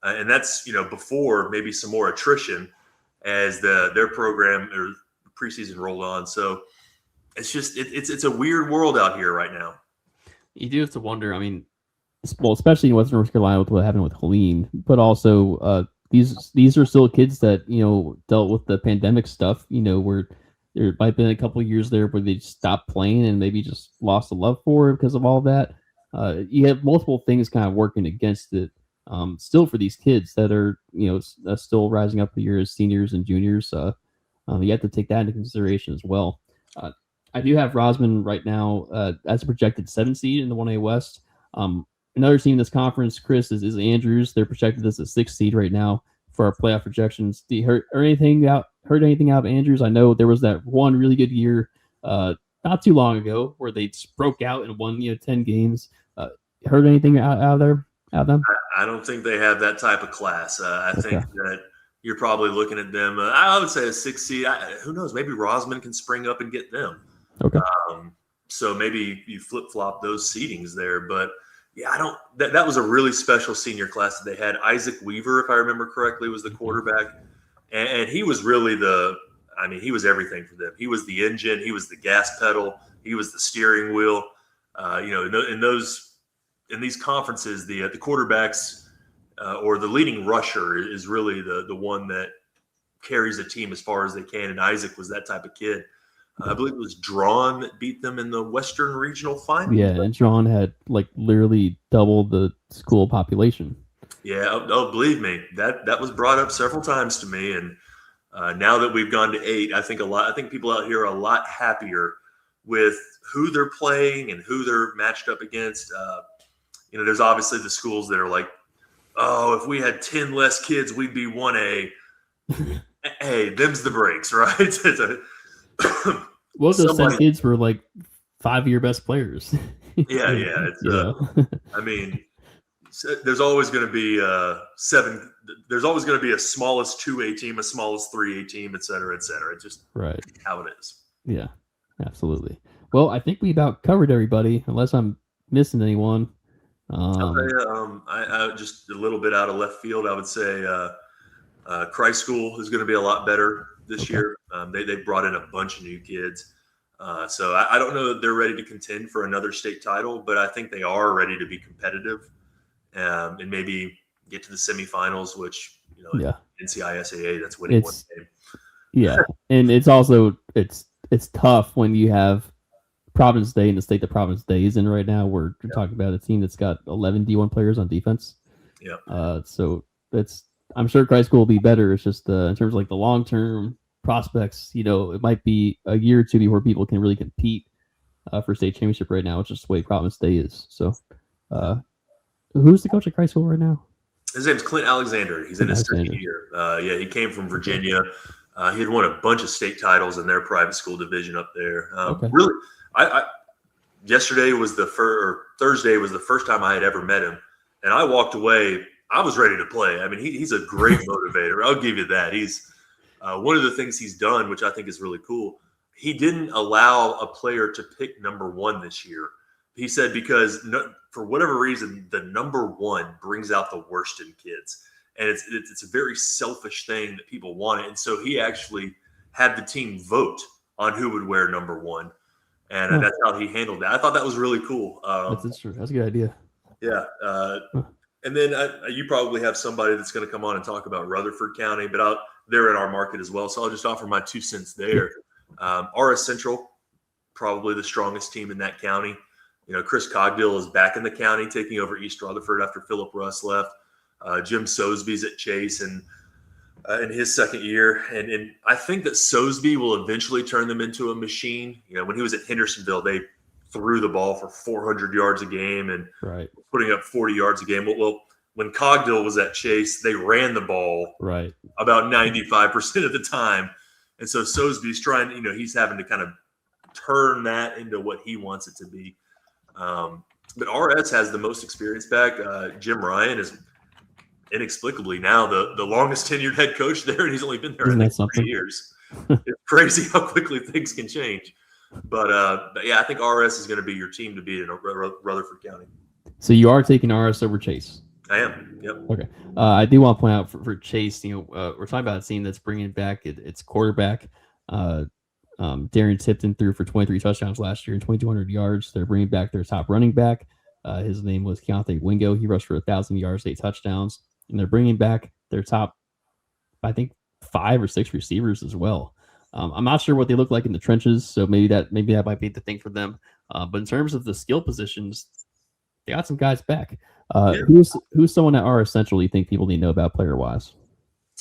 And that's, before maybe some more attrition as their program or preseason rolled on. So it's just, it's a weird world out here right now. You do have to wonder. I mean, well, especially in Western North Carolina with what happened with Helene, but also these are still kids that dealt with the pandemic stuff. Where there might have been a couple of years there where they stopped playing and maybe just lost a love for it because of all that. You have multiple things kind of working against it. Still for these kids that are still rising up the year as seniors and juniors. You have to take that into consideration as well. I do have Rosman right now as a projected 7th seed in the 1A West. Another team in this conference, Chris, is Andrews. They're projected as a 6th seed right now for our playoff projections. Do you heard anything out of Andrews? I know there was that one really good year not too long ago where they just broke out and won 10 games. Heard anything out of them? I don't think they have that type of class. I think that you're probably looking at them. I would say a 6th seed. Who knows? Maybe Rosman can spring up and get them. Okay. So maybe you flip-flop those seedings there. But, yeah, that was a really special senior class that they had. Isaac Weaver, if I remember correctly, was the quarterback. And he was really he was everything for them. He was the engine. He was the gas pedal. He was the steering wheel. In these conferences, the quarterbacks or the leading rusher is really the one that carries a team as far as they can. And Isaac was that type of kid. I believe it was Drawn that beat them in the Western Regional Final. Yeah, and Drawn had literally double the school population. Yeah, believe me, that was brought up several times to me. And now that we've gone to 8, I think people out here are a lot happier with who they're playing and who they're matched up against. There's obviously the schools that are like, oh, if we had 10 less kids, we'd be 1A. Hey, them's the breaks, right? Well, those 10 kids were 5-year best players. Yeah. There's always going to be 7. There's always going to be a smallest 2A team, a smallest 3A team, et cetera, et cetera. It's just how it is. Yeah, absolutely. Well, I think we about covered everybody, unless I'm missing anyone. I'll tell you, I just a little bit out of left field. I would say Christ School is going to be a lot better this year. They brought in a bunch of new kids. So I don't know that they're ready to contend for another state title, but I think they are ready to be competitive and maybe get to the semifinals, which, NCISAA, that's winning one game. Yeah. And it's also, it's tough when you have Providence Day in the state that Providence Day is in right now. We're talking about a team that's got 11 D1 players on defense. Yeah. So I'm sure Christ School will be better. It's just in terms of the long-term prospects, it might be a year or two before people can really compete for state championship right now. It's just the way Providence Day is. So who's the coach at Christ School right now? His name's Clint Alexander. He's in his second year. Yeah, he came from Virginia. He had won a bunch of state titles in their private school division up there. Really, yesterday was Thursday was the first time I had ever met him, and I walked away. I was ready to play. I mean, he's a great motivator. I'll give you that. He's one of the things he's done, which I think is really cool. He didn't allow a player to pick number one this year. He said because for whatever reason, the number one brings out the worst in kids. And it's a very selfish thing that people want it. And so he actually had the team vote on who would wear number one. And that's how he handled that. I thought that was really cool. That's true. That's a good idea. Yeah. And then you probably have somebody that's going to come on and talk about Rutherford County, but they're in our market as well. So I'll just offer my 2 cents there. RS Central, probably the strongest team in that county. Chris Cogdill is back in the county, taking over East Rutherford after Philip Russ left. Jim Sosby's at Chase and in his second year. And I think that Sosby will eventually turn them into a machine. When he was at Hendersonville, they threw the ball for 400 yards a game and putting up 40 yards a game. Well, when Cogdill was at Chase, they ran the ball about 95% of the time. And so Sosby's trying, he's having to kind of turn that into what he wants it to be. But RS has the most experience back. Jim Ryan is inexplicably now the longest tenured head coach there, and he's only been there 3 years. It's crazy how quickly things can change. But yeah, I think RS is going to be your team to beat in Rutherford County. So you are taking RS over Chase? I am. Yep. Okay. I do want to point out for Chase, we're talking about a team that's bringing back its quarterback. Darren Tipton threw for 23 touchdowns last year and 2,200 yards. They're bringing back their top running back. His name was Keontae Wingo. He rushed for 1,000 yards, 8 touchdowns. And they're bringing back their top, I think, 5 or 6 receivers as well. I'm not sure what they look like in the trenches, so maybe that might be the thing for them. But in terms of the skill positions, they got some guys back. Who's someone at RS Central you think people need to know about player wise?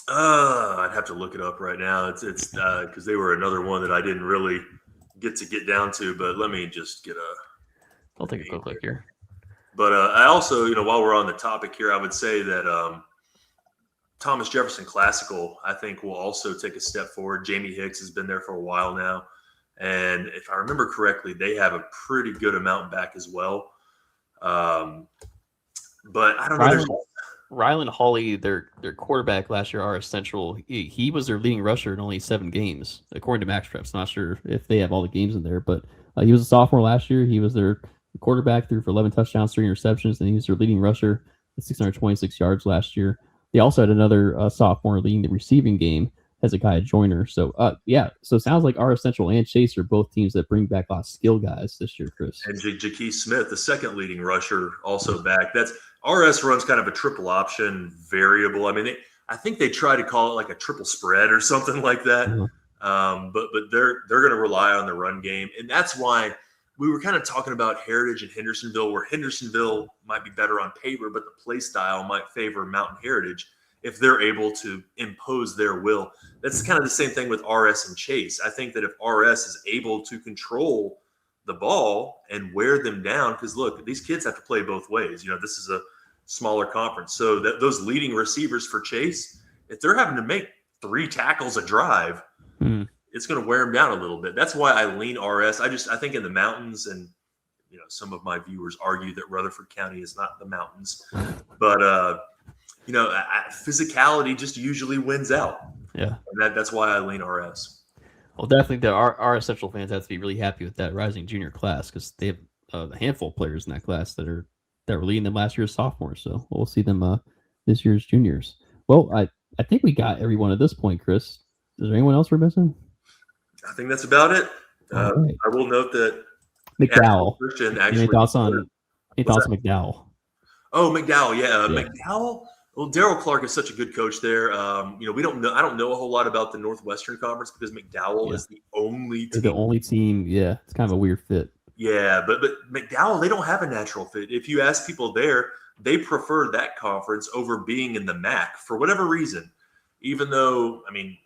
I'd have to look it up right now. It's because they were another one that I didn't really get down to. But let me just get I'll take a quick look here. But I also, while we're on the topic here, I would say that Thomas Jefferson Classical, I think, will also take a step forward. Jamie Hicks has been there for a while now. And if I remember correctly, they have a pretty good amount back as well. But I don't know. Rylan Hawley, their quarterback last year, RS Central, he was their leading rusher in only 7 games, according to Max Preps. Not sure if they have all the games in there, but he was a sophomore last year. He was their quarterback, threw for 11 touchdowns, 3 interceptions, and he was their leading rusher at 626 yards last year. They also had another sophomore leading the receiving game, Hezekiah Joyner. So, so it sounds like RS Central and Chase are both teams that bring back a lot of skill guys this year, Chris. And Jaquez Smith, the second leading rusher, also back. That's RS runs kind of a triple option variable. I mean, I think they try to call it like a triple spread or something like that. Mm-hmm. But they're going to rely on the run game, and that's why we were kind of talking about Heritage and Hendersonville, where Hendersonville might be better on paper, but the play style might favor Mountain Heritage if they're able to impose their will. That's kind of the same thing with RS and Chase. I think that if RS is able to control the ball and wear them down, because look, these kids have to play both ways. This is a smaller conference. So that those leading receivers for Chase, if they're having to make 3 tackles a drive, it's going to wear them down a little bit. That's why I lean RS. I think in the mountains, and some of my viewers argue that Rutherford County is not the mountains, but physicality just usually wins out. Yeah, and that's why I lean RS. Well, definitely the RS Central fans have to be really happy with that rising junior class, because they have a handful of players in that class that were leading them last year's sophomores. So we'll see them this year's juniors. Well, I think we got everyone at this point, Chris. Is there anyone else we're missing? I think that's about it. Right. I will note that McDowell. Any thoughts on McDowell? Oh, McDowell, yeah. Yeah. McDowell. Well, Darryl Clark is such a good coach there. We don't know. I don't know a whole lot about the Northwestern Conference because McDowell is the only team. The only team. Yeah, it's kind of a weird fit. Yeah, but McDowell, they don't have a natural fit. If you ask people there, they prefer that conference over being in the MAC for whatever reason. Even though,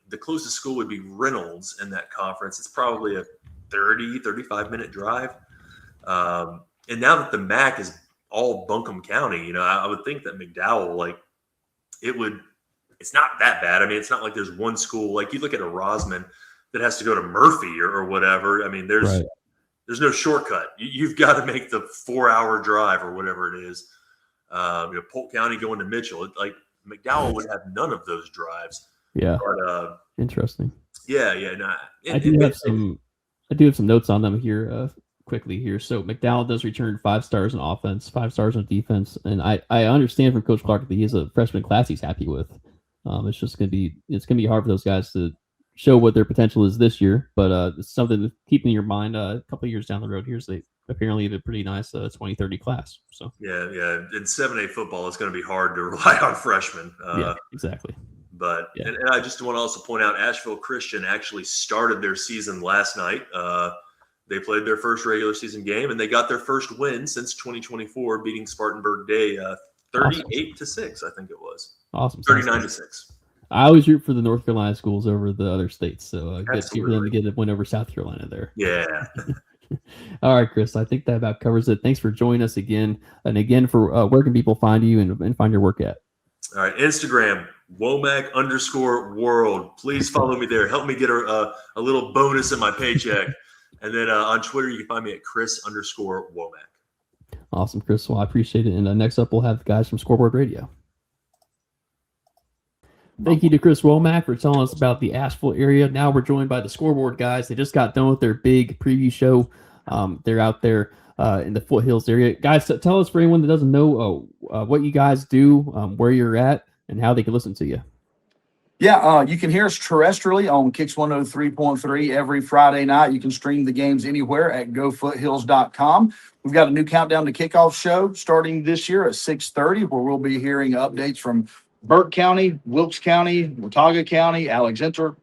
the closest school would be Reynolds in that conference. It's probably a 35-minute drive. And now that the MAC is all Buncombe County, I would think that McDowell, it's not that bad. I mean, it's not like there's one school, like you look at a Rosman that has to go to Murphy or whatever. I mean, there's no shortcut. You've got to make the 4-hour drive or whatever it is. Polk County going to Mitchell, like McDowell would have none of those drives. Yeah. But, interesting. Yeah. No, I do have some notes on them here quickly here. So McDowell does return 5 stars on offense, 5 stars on defense, and I understand from Coach Clark that he has a freshman class he's happy with. It's gonna be hard for those guys to show what their potential is this year, but it's something to keep in your mind a couple of years down the road. They apparently have a pretty nice 2030 class. So yeah. In 7A football, it's going to be hard to rely on freshmen. Yeah, exactly. But and I just want to also point out, Asheville Christian actually started their season last night. They played their first regular season game, and they got their first win since 2024, beating Spartanburg Day 38-6, I think it was. Awesome. 39-6. I always root for the North Carolina schools over the other states, so good for them to get a win over South Carolina there. Yeah. All right, Chris, I think that about covers it. Thanks for joining us again. And again, for where can people find you and find your work at? All right, Instagram, Womack_world. Please follow me there. Help me get a little bonus in my paycheck. And then on Twitter, you can find me at Chris_Womack. Awesome, Chris. Well, I appreciate it. And next up, we'll have the guys from Scoreboard Radio. Thank you to Chris Womack for telling us about the Asheville area. Now we're joined by the Scoreboard guys. They just got done with their big preview show. They're out there in the foothills area. Guys, tell us, for anyone that doesn't know, what you guys do, where you're at, and how they can listen to you. Yeah, you can hear us terrestrially on Kicks 103.3 every Friday night. You can stream the games anywhere at gofoothills.com. We've got a new Countdown to Kickoff show starting this year at 6:30, where we'll be hearing updates from Burke County, Wilkes County, Watauga County, Alexander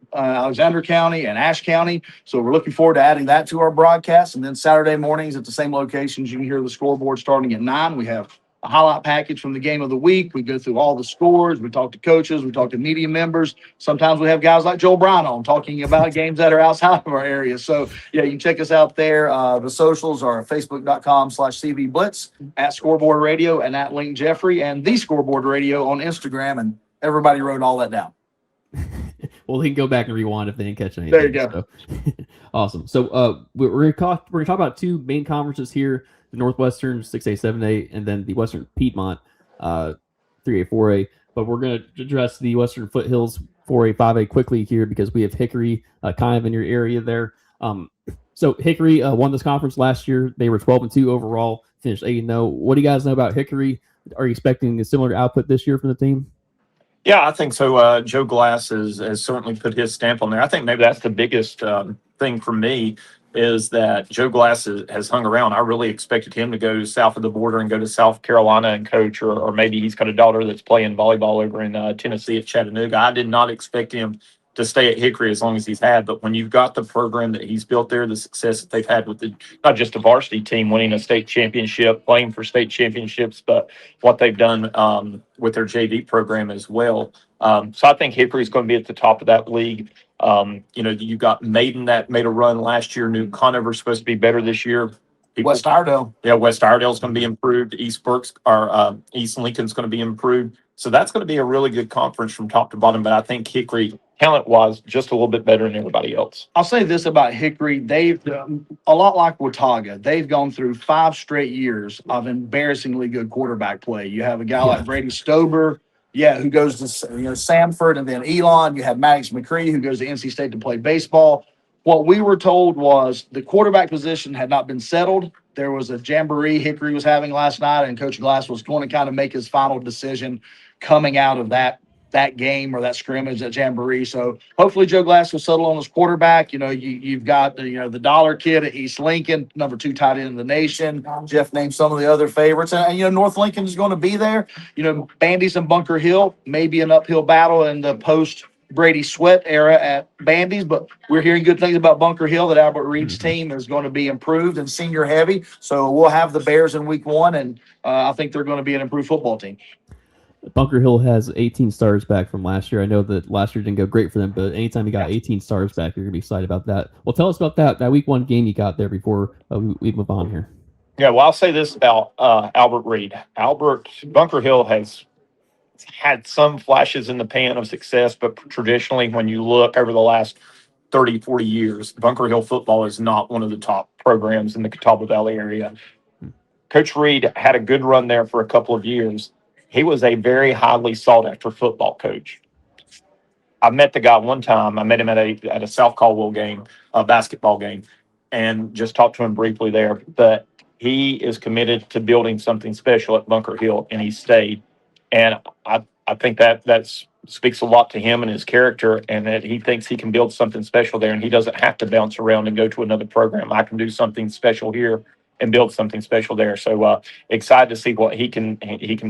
County, and Ashe County. So we're looking forward to adding that to our broadcast. And then Saturday mornings at the same locations, you can hear the scoreboard starting at 9. We have a highlight package from the game of the week. We go through all the scores. We talk to coaches. We talk to media members. Sometimes we have guys like Joel Bryan on talking about games that are outside of our area. So, yeah, you can check us out there. The socials are facebook.com/CV Blitz, at Scoreboard Radio, and at Link Jeffrey, and the Scoreboard Radio on Instagram. And everybody wrote all that down. Well, they can go back and rewind if they didn't catch anything. There you go. So. Awesome. So we're going to talk about 2 main conferences here. The Northwestern 6A, 7A, and then the Western Piedmont 3A, 4A. But we're going to address the Western Foothills 4A, 5A quickly here because we have Hickory kind of in your area there. So Hickory won this conference last year. They were 12-2 overall, finished 8-0. What do you guys know about Hickory? Are you expecting a similar output this year from the team? Yeah, I think so. Joe Glass has certainly put his stamp on there. I think maybe that's the biggest thing for me is that Joe Glass has hung around. I really expected him to go south of the border and go to South Carolina and coach, or maybe he's got a daughter that's playing volleyball over in Tennessee at Chattanooga. I did not expect him to stay at Hickory as long as he's had. But when you've got the program that he's built there, the success that they've had with not just a varsity team winning a state championship, playing for state championships, but what they've done with their JV program as well. So I think Hickory's going to be at the top of that league. You got Maiden that made a run last year. New Conover's supposed to be better this year. West Iredell. Yeah, West Iredale's going to be improved. East Lincoln's going to be improved. So that's going to be a really good conference from top to bottom. But I think Hickory, talent-wise, just a little bit better than everybody else. I'll say this about Hickory. They've, a lot like Watauga, they've gone through 5 straight years of embarrassingly good quarterback play. You have a guy like Brady Stober, who goes to Samford, and then Elon. You have Maddox McCree, who goes to NC State to play baseball. What we were told was the quarterback position had not been settled. There was a jamboree Hickory was having last night, and Coach Glass was going to kind of make his final decision coming out of that game or that scrimmage, that jamboree. So hopefully Joe Glass will settle on his quarterback. You've got the Dollar kid at East Lincoln, number 2 tight end in the nation. Jeff named some of the other favorites, and North Lincoln is going to be there. Bandy's and Bunker Hill, maybe an uphill battle in the post Brady Sweat era at Bandy's, but we're hearing good things about Bunker Hill, that Albert Reed's team is going to be improved and senior heavy. So we'll have the Bears in week 1, and I think they're going to be an improved football team. Bunker Hill has 18 stars back from last year. I know that last year didn't go great for them, but anytime you got 18 stars back, you're going to be excited about that. Well, tell us about that week 1 game you got there before we move on here. Yeah, well, I'll say this about Albert Reed. Bunker Hill has had some flashes in the pan of success, but traditionally, when you look over the last 30, 40 years, Bunker Hill football is not one of the top programs in the Catawba Valley area. Coach Reed had a good run there for a couple of years. He was a very highly sought after football coach. I met the guy one time. I met him at a South Caldwell game, a basketball game, and just talked to him briefly there. But he is committed to building something special at Bunker Hill, and he stayed. And I think that speaks a lot to him and his character, and that he thinks he can build something special there, and he doesn't have to bounce around and go to another program. I can do something special here and build something special there. So excited to see what he can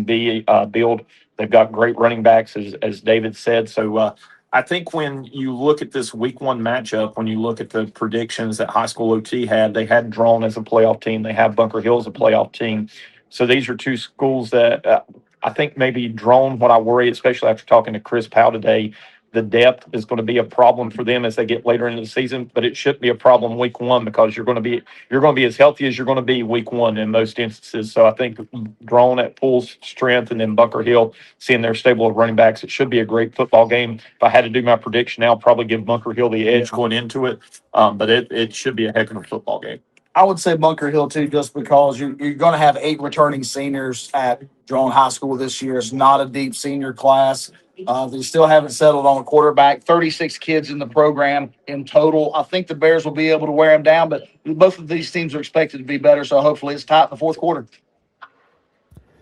build. They've got great running backs, as David said. So I think when you look at this week one matchup, when you look at the predictions that High School OT had, they had Drone as a playoff team. They have Bunker Hill as a playoff team. So these are two schools that I think maybe Drone, what I worry, especially after talking to Chris Powell today, the depth is going to be a problem for them as they get later into the season, but it shouldn't be a problem week one because you're going to be as healthy as you're going to be week one in most instances. So I think Drone at full strength and then Bunker Hill seeing their stable of running backs, it should be a great football game. If I had to do my prediction now, I'll probably give Bunker Hill the edge going into it. But it should be a heck of a football game. I would say Bunker Hill too, just because you're going to have 8 returning seniors at Drone High School this year. It's not a deep senior class. They still haven't settled on a quarterback. 36 kids in the program in total. I think the Bears will be able to wear them down, but both of these teams are expected to be better, so hopefully it's tight in the fourth quarter.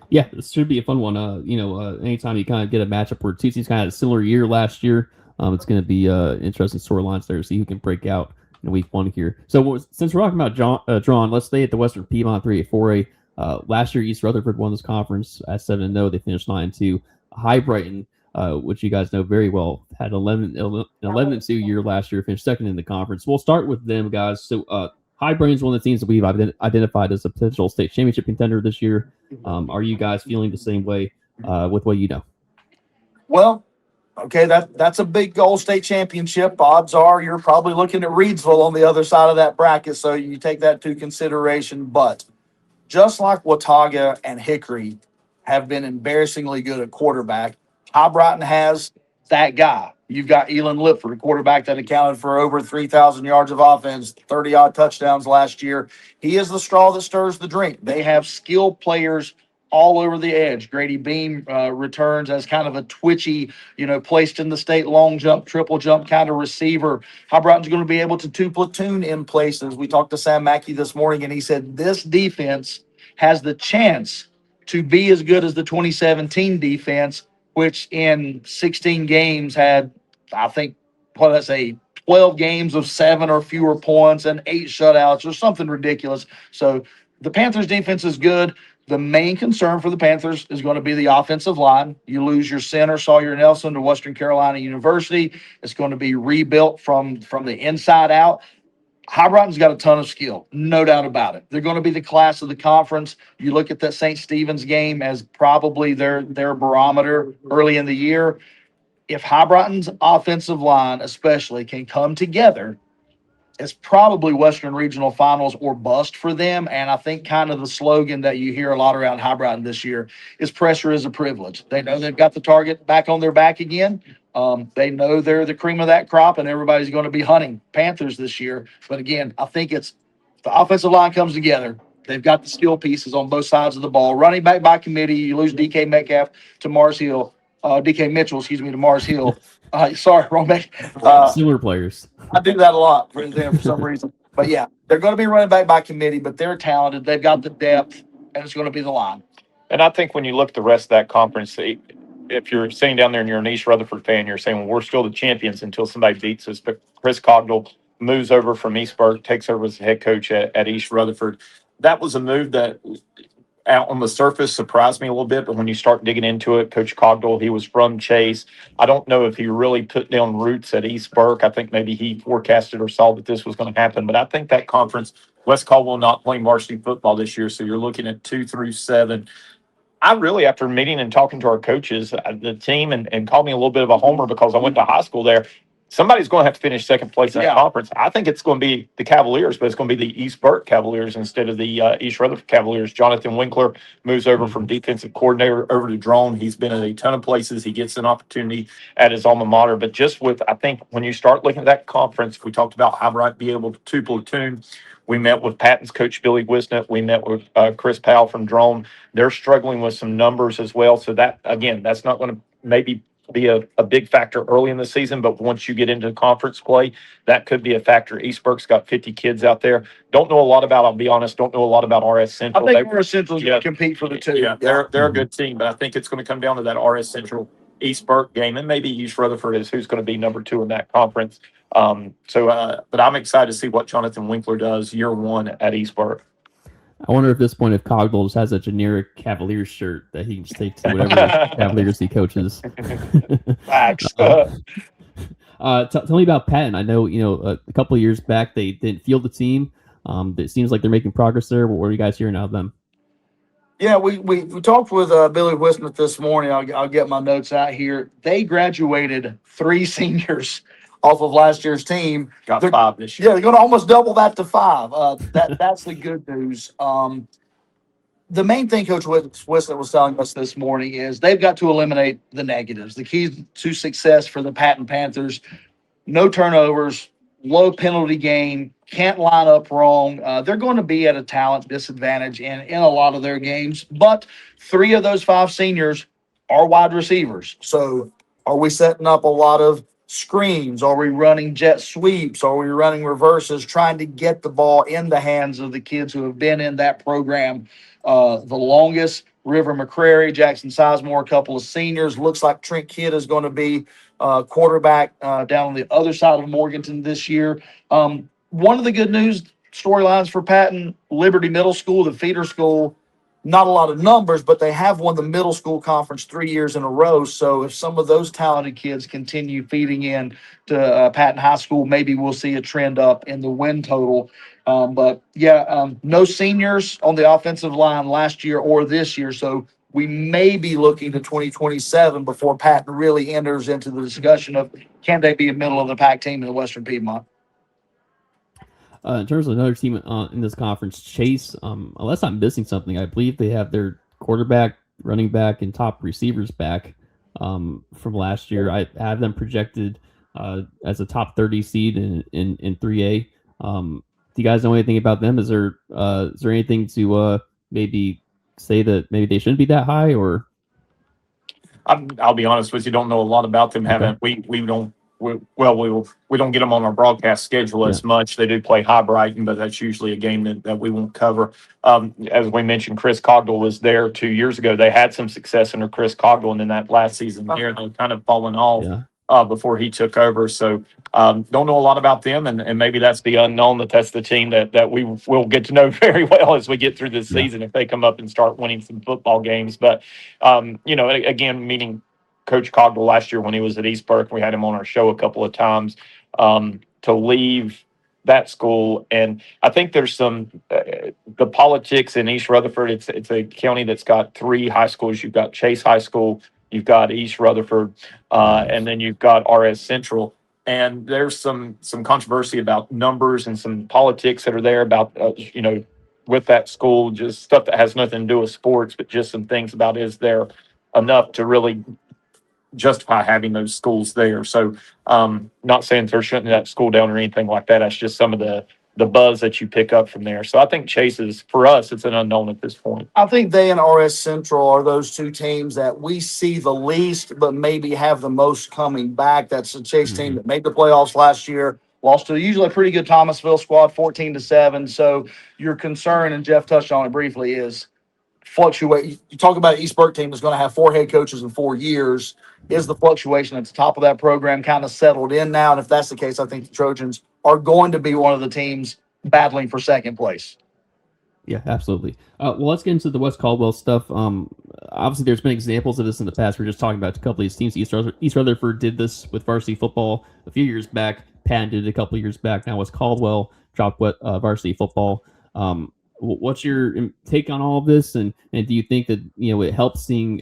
Yeah, this should be a fun one. Anytime you kind of get a matchup where TC's kind of had a similar year last year, it's going to be interesting storylines there to see who can break out in week one here. So since we're talking about Drawn, let's stay at the Western Piedmont 3A, 4A. Last year, East Rutherford won this conference at 7-0. They finished 9-2. High Brighton, which you guys know very well, had 11-2 year last year, finished second in the conference. We'll start with them, guys. So High Brighton's one of the teams that we've identified as a potential state championship contender this year. Are you guys feeling the same way with what you know? Well, okay, that's a big goal, state championship. Odds are you're probably looking at Reidsville on the other side of that bracket, so you take that into consideration. But just like Watauga and Hickory have been embarrassingly good at quarterback, High Brighton has that guy. You've got Elon Lipford, a quarterback that accounted for over 3,000 yards of offense, 30-odd touchdowns last year. He is the straw that stirs the drink. They have skilled players all over the edge. Grady Beam returns as kind of a twitchy, placed in the state long jump, triple jump kind of receiver. High Brighton's going to be able to two-platoon in places. We talked to Sam Mackey this morning, and he said this defense has the chance to be as good as the 2017 defense, which in 16 games had, I think, 12 games of 7 or fewer points and 8 shutouts or something ridiculous. So the Panthers defense is good. The main concern for the Panthers is going to be the offensive line. You lose your center, Sawyer Nelson, to Western Carolina University. It's going to be rebuilt from the inside out. High Brighton's got a ton of skill, no doubt about it. They're going to be the class of the conference. You look at that St. Stephen's game as probably their barometer early in the year. If High Brighton's offensive line especially can come together, it's probably Western Regional Finals or bust for them. And I think kind of the slogan that you hear a lot around High Brighton this year is pressure is a privilege. They know they've got the target back on their back again. They know they're the cream of that crop, and everybody's going to be hunting Panthers this year. But again, I think it's the offensive line comes together. They've got the skill pieces on both sides of the ball. Running back by committee, you lose DK Metcalf to Mars Hill. DK Mitchell, to Mars Hill. Sorry, wrong back. Similar players. I do that a lot for them for some reason. But yeah, they're going to be running back by committee, but they're talented. They've got the depth, and it's going to be the line. And I think when you look at the rest of that conference, if you're sitting down there and you're an East Rutherford fan, you're saying, well, we're still the champions until somebody beats us. But Chris Cogdell moves over from East Burke, takes over as the head coach at East Rutherford. That was a move that out on the surface surprised me a little bit, but when you start digging into it, Coach Cogdell, he was from Chase. I don't know if he really put down roots at East Burke. I think maybe he forecasted or saw that this was going to happen, but I think that conference, West Caldwell not playing varsity football this year, so you're looking at 2 through 7. I really, after meeting and talking to our coaches, the team, and called me a little bit of a homer because I went to high school there, somebody's going to have to finish second place in that Yeah. conference. I think it's going to be the Cavaliers, but it's going to be the East Burke Cavaliers instead of the East Rutherford Cavaliers. Jonathan Winkler moves over from defensive coordinator over to drone. He's been in a ton of places. He gets an opportunity at his alma mater. But just with, I think when you start looking at that conference, we talked about how might be able to platoon. We met with Patton's coach, Billy Wisnett. We met with Chris Powell from Drone. They're struggling with some numbers as well. So that, again, that's not going to maybe be a big factor early in the season, but once you get into conference play, that could be a factor. East Burke's got 50 kids out there. Don't know a lot about, I'll be honest, don't know a lot about RS I Central. think RS Central's going to compete for the two. Yeah, they're a good team, but I think it's going to come down to that RS Central East Burke game, and maybe East Rutherford is who's going to be number 2 in that conference. But I'm excited to see what Jonathan Winkler does year 1 at East Burke. I wonder at this point if Cogdell just has a generic Cavaliers shirt that he can just take to whatever Cavaliers he coaches. Facts. Tell me about Patton. I know a couple of years back they didn't field the team. It seems like they're making progress there. But what are you guys hearing out of them? Yeah, we talked with Billy Wisnett this morning. I'll get my notes out here. They graduated 3 seniors off of last year's team. Got 5 this year. Yeah, they're going to almost double that to 5. That's the good news. The main thing Coach Wisnett was telling us this morning is they've got to eliminate the negatives. The key to success for the Patton Panthers: no turnovers, low penalty game, can't line up wrong. They're going to be at a talent disadvantage in a lot of their games, but 3 of those 5 seniors are wide receivers. So are we setting up a lot of screens? Are we running jet sweeps? Are we running reverses, trying to get the ball in the hands of the kids who have been in that program the longest? River McCrary, Jackson Sizemore, a couple of seniors. Looks like Trent Kidd is going to be quarterback down on the other side of Morganton this year. One of the good news storylines for Patton, Liberty Middle School, the feeder school, not a lot of numbers, but they have won the middle school conference 3 years in a row. So if some of those talented kids continue feeding in to Patton High School, maybe we'll see a trend up in the win total. No seniors on the offensive line last year or this year. So we may be looking to 2027 before Patton really enters into the discussion of can they be a middle of the pack team in the Western Piedmont. In terms of another team in this conference, Chase, unless I'm missing something, I believe they have their quarterback, running back, and top receivers back from last year. I have them projected as a top 30 seed in 3A. Do you guys know anything about them? Is there anything to maybe say that maybe they shouldn't be that high? Or I'll be honest with you, don't know a lot about them. Okay. We don't get them on our broadcast schedule as much. They do play High Brighton, but that's usually a game that we won't cover. As we mentioned, Chris Cogdell was there 2 years ago. They had some success under Chris Cogdell, and then that last season here, they've kind of fallen off before he took over. So don't know a lot about them, and maybe that's the unknown, that's the team that we will get to know very well as we get through this season if they come up and start winning some football games. But, again, meeting Coach Cogdell last year when he was at East Burke, we had him on our show a couple of times, to leave that school. And I think there's some the politics in East Rutherford. It's a county that's got 3 high schools. You've got Chase High School, you've got East Rutherford, and then you've got RS Central. And there's some controversy about numbers and some politics that are there about with that school, just stuff that has nothing to do with sports, but just some things about is there enough to really justify having those schools there. So not saying they're shutting that school down or anything like that. That's just some of the buzz that you pick up from there. So I think Chase is, for us, it's an unknown at this point. I think they and RS Central are those 2 teams that we see the least, but maybe have the most coming back. That's a Chase team that made the playoffs last year, lost to usually a pretty good Thomasville squad, 14-7. So your concern, and Jeff touched on it briefly, is fluctuate. You talk about an East Burke team that's going to have 4 head coaches in 4 years. Is the fluctuation at the top of that program kind of settled in now? And if that's the case, I think the Trojans are going to be one of the teams battling for second place. Yeah, absolutely. Well, let's get into the West Caldwell stuff. Obviously, there's been examples of this in the past. We're just talking about a couple of these teams. East Rutherford did this with varsity football a few years back. Patton did it a couple of years back. Now West Caldwell dropped varsity football. What's your take on all of this? And do you think that it helps seeing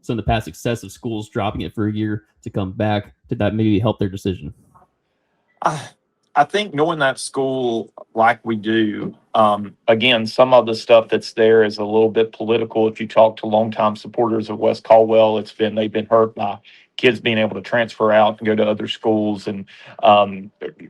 some of the past success of schools dropping it for a year to come back? Did that maybe help their decision? I think knowing that school like we do, again, some of the stuff that's there is a little bit political. If you talk to longtime supporters of West Caldwell, they've been hurt by kids being able to transfer out and go to other schools. And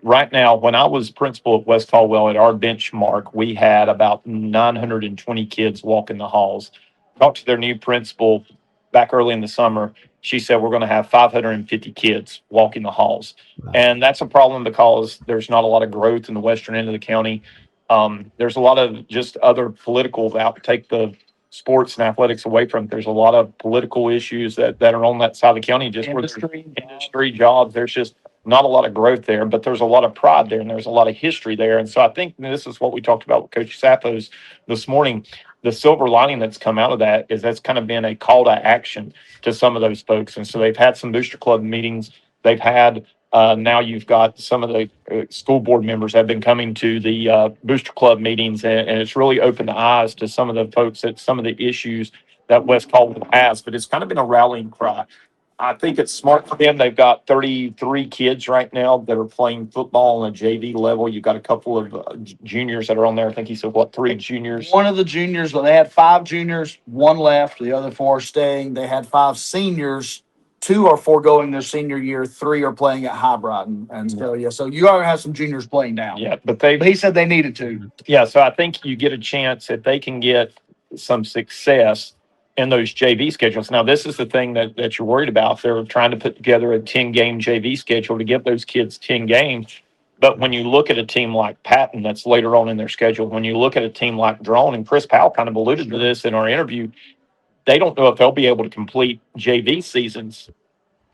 right now, when I was principal at West Caldwell, at our benchmark, we had about 920 kids walking the halls. Talked to their new principal back early in the summer. She said we're going to have 550 kids walking the halls. And that's a problem because there's not a lot of growth in the western end of the county. There's a lot of just other political, take the sports and athletics away from it. There's a lot of political issues that are on that side of the county, just where there's industry jobs. There's just not a lot of growth there, but there's a lot of pride there and there's a lot of history there. And so I think this is what we talked about with Coach Sappos this morning. The silver lining that's come out of that is that's kind of been a call to action to some of those folks. And so they've had some booster club meetings. They've had now you've got some of the school board members have been coming to the booster club meetings, and it's really opened the eyes to some of the folks at some of the issues that West Caldwell has. But it's kind of been a rallying cry. I think it's smart for them. They've got 33 kids right now that are playing football on a JV level. You've got a couple of juniors that are on there. I think he said, three juniors? One of the juniors, they had 5 juniors, 1 left, the other 4 are staying. They had 5 seniors. 2 are foregoing their senior year. 3 are playing at High Brighton. And so you already have some juniors playing now. Yeah, but he said they needed to. Yeah, so I think you get a chance if they can get some success in those JV schedules. Now, this is the thing that you're worried about. They're trying to put together a 10-game JV schedule to give those kids 10 games. But when you look at a team like Patton, that's later on in their schedule, when you look at a team like Drone, and Chris Powell kind of alluded to this in our interview, they don't know if they'll be able to complete JV seasons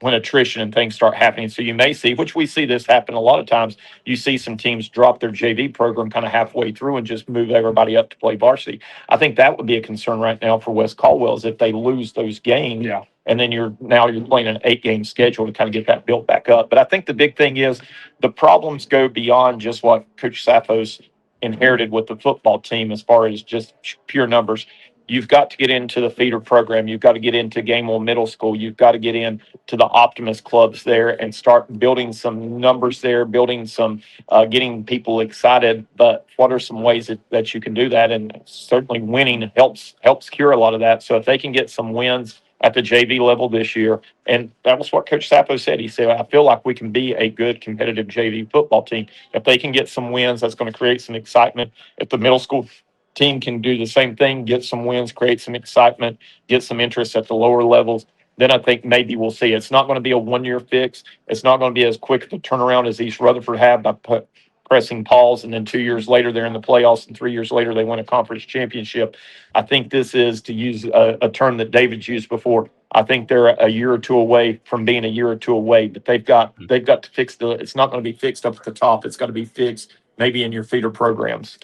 when attrition and things start happening. So you may see, which we see this happen a lot of times, you see some teams drop their JV program kind of halfway through and just move everybody up to play varsity. I think that would be a concern right now for West Caldwell is if they lose those games. Yeah. And then you're playing an 8-game schedule to kind of get that built back up. But I think the big thing is the problems go beyond just what Coach Sappos inherited with the football team as far as just pure numbers. You've got to get into the feeder program. You've got to get into Gamewell Middle School. You've got to get into the Optimus clubs there and start building some numbers there, building some, getting people excited. But what are some ways that you can do that? And certainly winning helps cure a lot of that. So if they can get some wins at the JV level this year, and that was what Coach Sappos said. He said, I feel like we can be a good competitive JV football team. If they can get some wins, that's going to create some excitement. If the middle school team can do the same thing, get some wins, create some excitement, get some interest at the lower levels, then I think maybe we'll see. It's not going to be a one-year fix. It's not going to be as quick of a turnaround as East Rutherford had by pressing pause, and then 2 years later they're in the playoffs, and 3 years later they win a conference championship. I think this is, to use a term that David's used before, I think they're a year or two away from being a year or two away, but they've got to fix it's not going to be fixed up at the top. It's got to be fixed maybe in your feeder programs.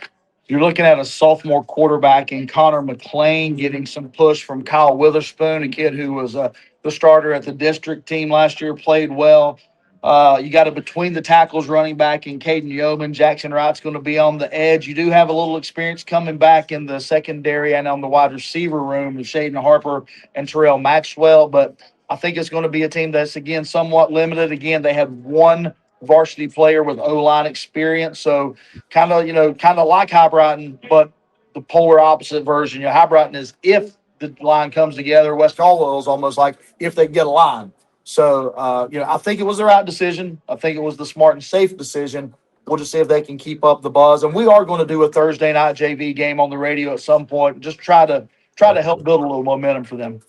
You're looking at a sophomore quarterback in Connor McLean getting some push from Kyle Witherspoon, a kid who was the starter at the district team last year, played well. You got a between the tackles running back in Caden Yeoman. Jackson Wright's going to be on the edge. You do have a little experience coming back in the secondary and on the wide receiver room with Shaden Harper and Terrell Maxwell. But I think it's going to be a team that's, again, somewhat limited. Again, they had 1 varsity player with O-line experience. So kind of like High Brighton, but the polar opposite version. High Brighton is if the line comes together. West Caldwell is almost like if they get a line. So, I think it was the right decision. I think it was the smart and safe decision. We'll just see if they can keep up the buzz. And we are going to do a Thursday night JV game on the radio at some point. Just try to help build a little momentum for them.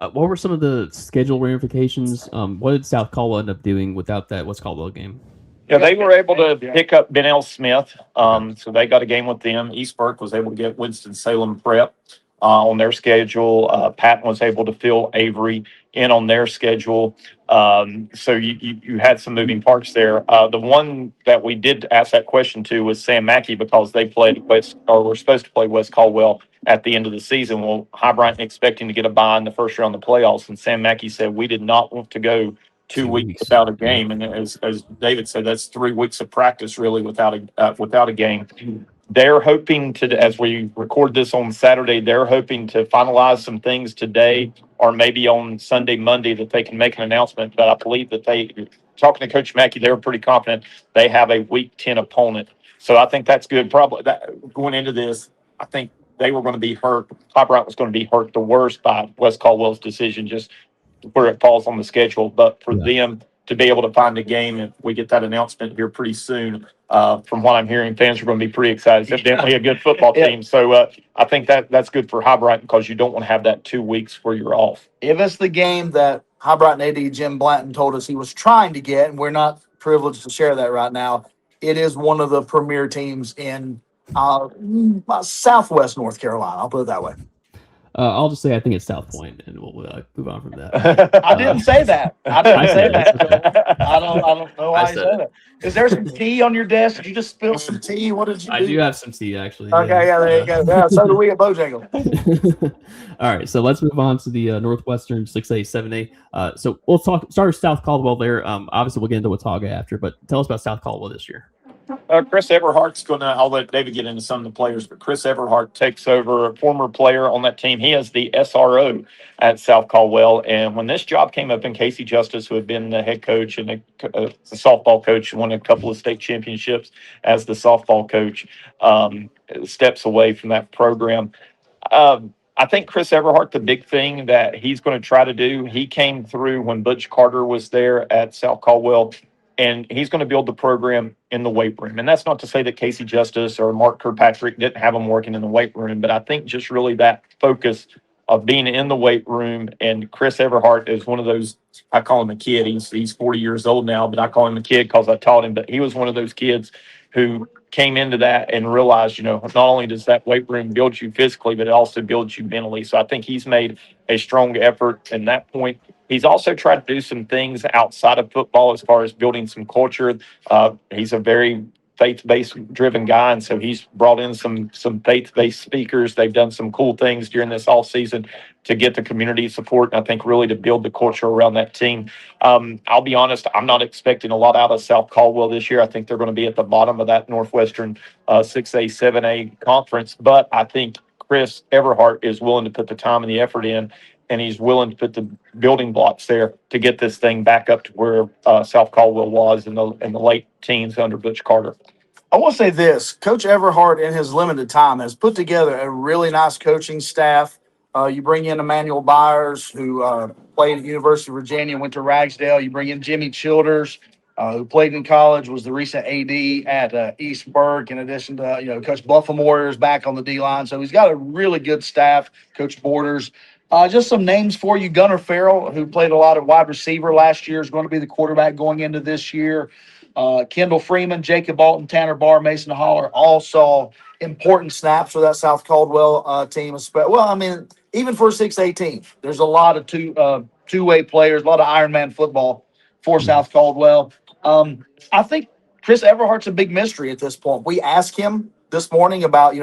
What were some of the schedule ramifications? What did South Caldwell end up doing without that West Caldwell game? Yeah, they were able to pick up Benell Smith. So they got a game with them. East Burke was able to get Winston-Salem Prep on their schedule. Patton was able to fill Avery in on their schedule. So you had some moving parts there. The one that we did ask that question to was Sam Mackey, because they were supposed to play West Caldwell at the end of the season. Well, High Brighton expecting to get a bye in the first round of the playoffs, and Sam Mackey said, we did not want to go 2 weeks without a game. And as David said, that's 3 weeks of practice really without a game. They're hoping to, as we record this on Saturday, they're hoping to finalize some things today or maybe on Sunday, Monday, that they can make an announcement. But I believe that talking to Coach Mackey, they were pretty confident they have a Week 10 opponent. So I think that's good. Probably that, going into this, I think they were going to be hurt. Highbright was going to be hurt the worst by West Caldwell's decision, just where it falls on the schedule. But for them to be able to find a game, if we get that announcement here pretty soon, from what I'm hearing, fans are going to be pretty excited. It's definitely a good football team. So I think that's good for Highbright because you don't want to have that 2 weeks where you're off. If it's the game that Highbright and AD Jim Blanton told us he was trying to get, and we're not privileged to share that right now, it is one of the premier teams in Southwest North Carolina. I'll put it that way. I'll just say I think it's South Point, and we'll move on from that. I didn't say that. I didn't say that. I don't know why you said that. Is there some tea on your desk? Did you just spill some tea? What did you do? I do have some tea, actually. Okay, yeah, there you go. Yeah, so do we at Bojangles. All right, so let's move on to the Northwestern 6A, 7A. So we'll start with South Caldwell there. Obviously, we'll get into Watauga after, but tell us about South Caldwell this year. Chris Everhart's going to, I'll let David get into some of the players, but Chris Everhart takes over, a former player on that team. He is the SRO at South Caldwell. And when this job came up, and Casey Justice, who had been the head coach and the softball coach, won a couple of state championships as the softball coach, steps away from that program. I think Chris Everhart, the big thing that he's going to try to do, he came through when Butch Carter was there at South Caldwell, and he's going to build the program in the weight room. And that's not to say that Casey Justice or Mark Kirkpatrick didn't have them working in the weight room, but I think just really that focus of being in the weight room. And Chris Everhart is one of those, I call him a kid. He's 40 years old now, but I call him a kid because I taught him. But he was one of those kids who came into that and realized, not only does that weight room build you physically, but it also builds you mentally. So I think he's made a strong effort in that point. He's also tried to do some things outside of football as far as building some culture. He's a very faith-based driven guy, and so he's brought in some faith-based speakers. They've done some cool things during this all season to get the community support, and I think really to build the culture around that team. I'll be honest, I'm not expecting a lot out of South Caldwell this year. I think they're going to be at the bottom of that Northwestern 6A, 7A conference, but I think Chris Everhart is willing to put the time and the effort in, and he's willing to put the building blocks there to get this thing back up to where South Caldwell was in the late teens under Butch Carter. I want to say this. Coach Everhart, in his limited time, has put together a really nice coaching staff. You bring in Emmanuel Byers, who played at the University of Virginia, went to Ragsdale. You bring in Jimmy Childers, who played in college, was the recent AD at East Burke, in addition to, Coach Buffamore is back on the D-line. So he's got a really good staff, Coach Borders. Just some names for you. Gunnar Farrell, who played a lot of wide receiver last year, is going to be the quarterback going into this year. Kendall Freeman, Jacob Alton, Tanner Barr, Mason Holler all saw important snaps for that South Caldwell team. Well, I mean, even for a 6A team, there's a lot of two-way players, a lot of Ironman football for South Caldwell. I think Chris Everhart's a big mystery at this point. We asked him this morning about,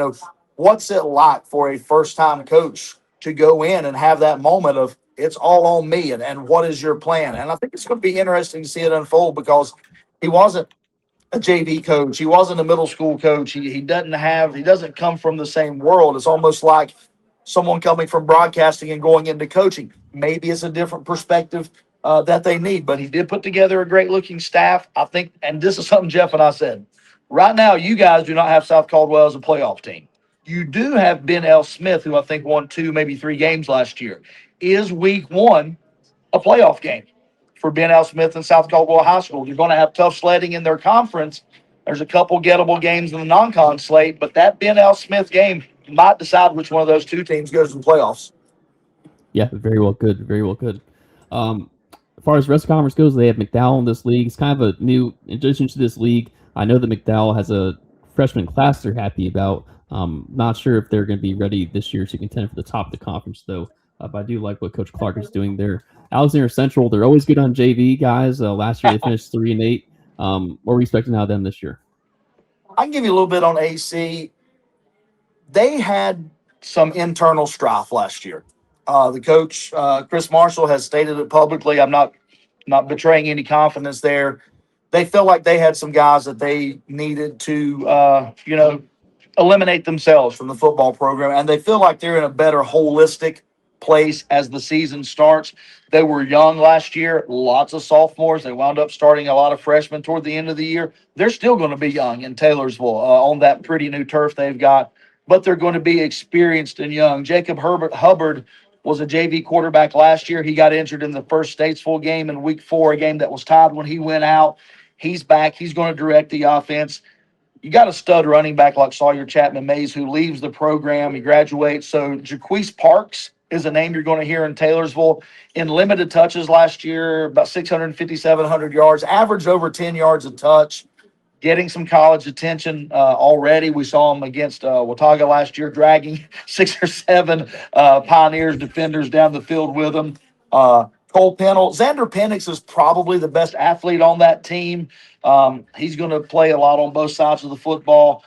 what's it like for a first-time coach to go in and have that moment of it's all on me and what is your plan? And I think it's going to be interesting to see it unfold because he wasn't a JV coach. He wasn't a middle school coach. He doesn't come from the same world. It's almost like someone coming from broadcasting and going into coaching. Maybe it's a different perspective that they need, but he did put together a great looking staff. I think, and this is something Jeff and I said, right now, you guys do not have South Caldwell as a playoff team. You do have Ben L. Smith, who I think won 2, maybe 3 games last year. Is week 1 a playoff game for Ben L. Smith and South Caldwell High School? You're going to have tough sledding in their conference. There's a couple gettable games in the non-con slate, but that Ben L. Smith game might decide which one of those 2 teams goes to the playoffs. Yeah, very well good. Very well good. As far as rest of conference goes, they have McDowell in this league. It's kind of a new addition to this league. I know that McDowell has a freshman class they're happy about. Not sure if they're going to be ready this year to contend for the top of the conference, though. But I do like what Coach Clark is doing there. Alexander Central, they're always good on JV, guys. Last year they finished 3-8. What are we expecting out of them this year? I can give you a little bit on AC. They had some internal strife last year. The coach, Chris Marshall, has stated it publicly. I'm not betraying any confidence there. They felt like they had some guys that they needed to, eliminate themselves from the football program, and they feel like they're in a better holistic place as the season starts. They were young last year, lots of sophomores. They wound up starting a lot of freshmen toward the end of the year. They're still going to be young in Taylorsville on that pretty new turf they've got, but they're going to be experienced and young. Jacob Hubbard was a JV quarterback last year. He got injured in the first Statesville game in week 4, a game that was tied when he went out. He's back. He's going to direct the offense. You got a stud running back like Sawyer Chapman Mays who leaves the program. He graduates. So Jaquise Parks is a name you're going to hear in Taylorsville. In limited touches last year, about 650, 700 yards, averaged over 10 yards a touch, getting some college attention already. We saw him against Watauga last year, dragging 6 or 7 Pioneers defenders down the field with him. Cole Pennell. Xander Penix is probably the best athlete on that team. He's going to play a lot on both sides of the football.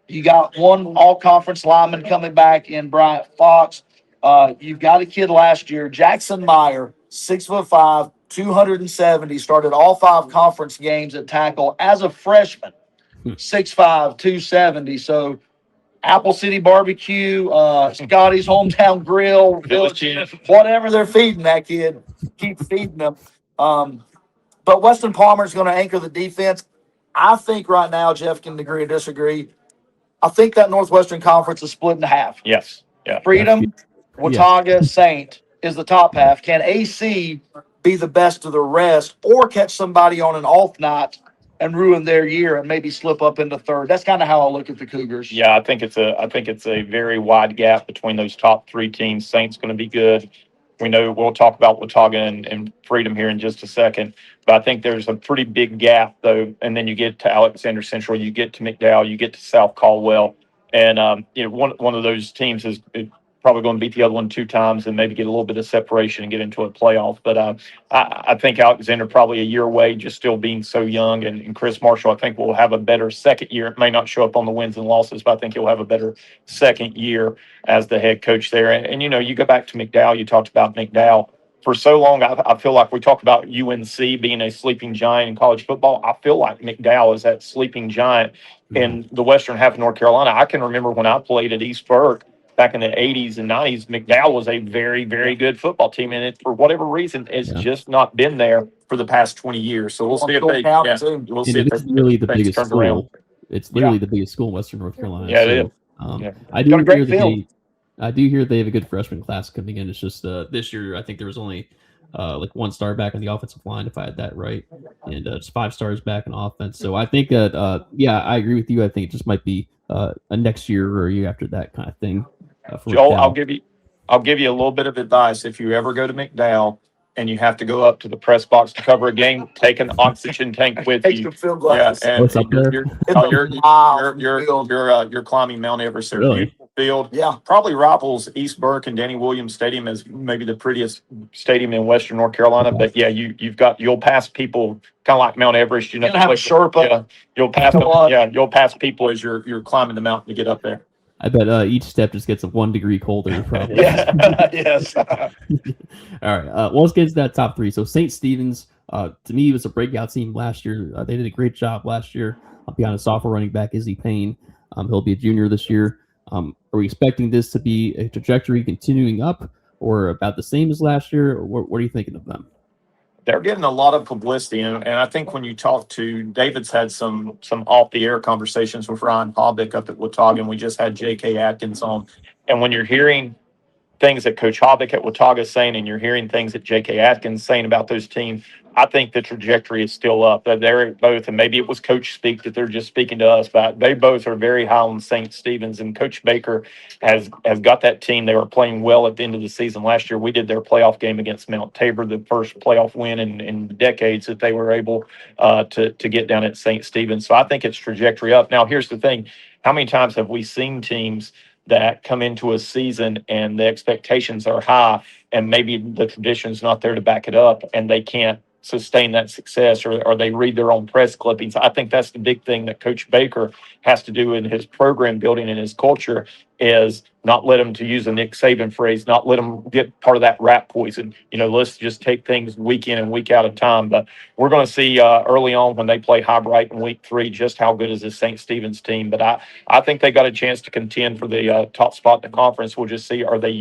You got one all-conference lineman coming back in Bryant Fox. You've got a kid last year, Jackson Meyer, 6'5", 270, started all 5 conference games at tackle as a freshman, 6'5", 270. So Apple City Barbecue, Scotty's Hometown Grill, whatever they're feeding that kid, keep feeding them. But Weston Palmer is going to anchor the defense. I think right now, Jeff can agree or disagree. I think that Northwestern Conference is split in half. Yes. Yeah. Freedom, Watauga, Saint is the top half. Can AC be the best of the rest or catch somebody on an off night and ruin their year and maybe slip up into third? That's kind of how I look at the Cougars. Yeah, I think it's a very wide gap between those top 3 teams. Saints going to be good. We know we'll talk about Watauga and Freedom here in just a second, but I think there's a pretty big gap though. And then you get to Alexander Central, you get to McDowell, you get to South Caldwell, and one of those teams is probably going to beat the other one 2 times and maybe get a little bit of separation and get into a playoff. But I think Alexander probably a year away, just still being so young. And Chris Marshall, I think, will have a better second year. It may not show up on the wins and losses, but I think he'll have a better second year as the head coach there. And you go back to McDowell. You talked about McDowell. For so long, I feel like we talk about UNC being a sleeping giant in college football. I feel like McDowell is that sleeping giant in the western half of North Carolina. I can remember when I played at East Burke back in the 80s and 90s, McDowell was a very, very good football team. And it, for whatever reason, it's just not been there for the past 20 years. So we'll see if we'll see if it's really the biggest turns school. around. It's literally the biggest school in Western North Carolina. Yeah, it is. I do hear they have a good freshman class coming in. It's just this year, I think there was only like 1 star back on the offensive line, if I had that right, and just 5 stars back in offense. So I think that, I agree with you. I think it just might be a next year or a year after that kind of thing. Joel, I'll give you a little bit of advice. If you ever go to McDowell and you have to go up to the press box to cover a game, take an oxygen tank with you. Yeah, and what's up there? You're climbing Mount Everest there. Really? Beautiful field. Yeah. Probably rivals East Burke and Danny Williams Stadium as maybe the prettiest stadium in Western North Carolina. But yeah, you'll pass people kind of like Mount Everest. You'll have a Sherpa. Yeah, you'll pass people as you're climbing the mountain to get up there. I bet each step just gets 1 degree colder. Probably. Yes. All right. Well, let's get to that top 3. So St. Stephen's, to me, was a breakout team last year. They did a great job last year. Behind a sophomore running back, Izzy Payne. He'll be a junior this year. Are we expecting this to be a trajectory continuing up or about the same as last year? Or what are you thinking of them? They're getting a lot of publicity, and I think when you talk to David's had some off the air conversations with Ryan Hobbick up at Watauga, and we just had J.K. Atkins on. And when you're hearing things that Coach Hobbick at Watauga is saying, and you're hearing things that J.K. Atkins saying about those teams, I think the trajectory is still up. They're both, and maybe it was Coach speak that they're just speaking to us, but they both are very high on St. Stephen's, and Coach Baker has got that team. They were playing well at the end of the season last year. We did their playoff game against Mount Tabor, the first playoff win in decades that they were able to get down at St. Stephen's. So I think it's trajectory up. Now, here's the thing. How many times have we seen teams that come into a season and the expectations are high and maybe the tradition's not there to back it up and they can't sustain that success, or they read their own press clippings? I think that's the big thing that Coach Baker has to do in his program building and his culture, is not let them, to use a Nick Saban phrase, not let them get part of that rat poison. Let's just take things week in and week out at a time. But we're going to see early on when they play Highbright in week 3 just how good is this St. Stephen's team. But I think they got a chance to contend for the top spot in the conference. We'll just see, are they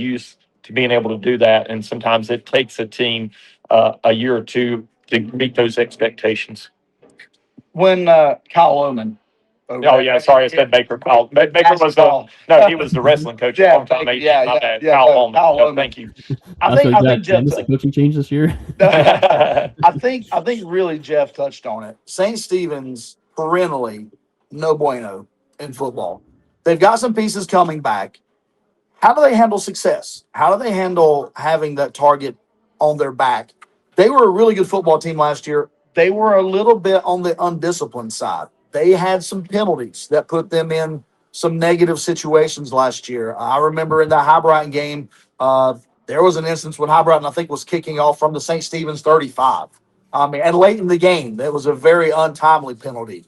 to being able to do that. And sometimes it takes a team a year or two to meet those expectations. When Kyle Lohman. Oh yeah, sorry, I said Baker. Kyle Baker was he was the wrestling coach at one time. Kyle Lohman. Thank you. I think Jeff the coaching change this year. I think really Jeff touched on it. St. Stephen's perennially no bueno in football. They've got some pieces coming back. How do they handle success? How do they handle having that target on their back? They were a really good football team last year. They were a little bit on the undisciplined side. They had some penalties that put them in some negative situations last year. I remember in the High Brighton game, there was an instance when High Brighton, I think, was kicking off from the St. Stephen's 35. And late in the game, that was a very untimely penalty.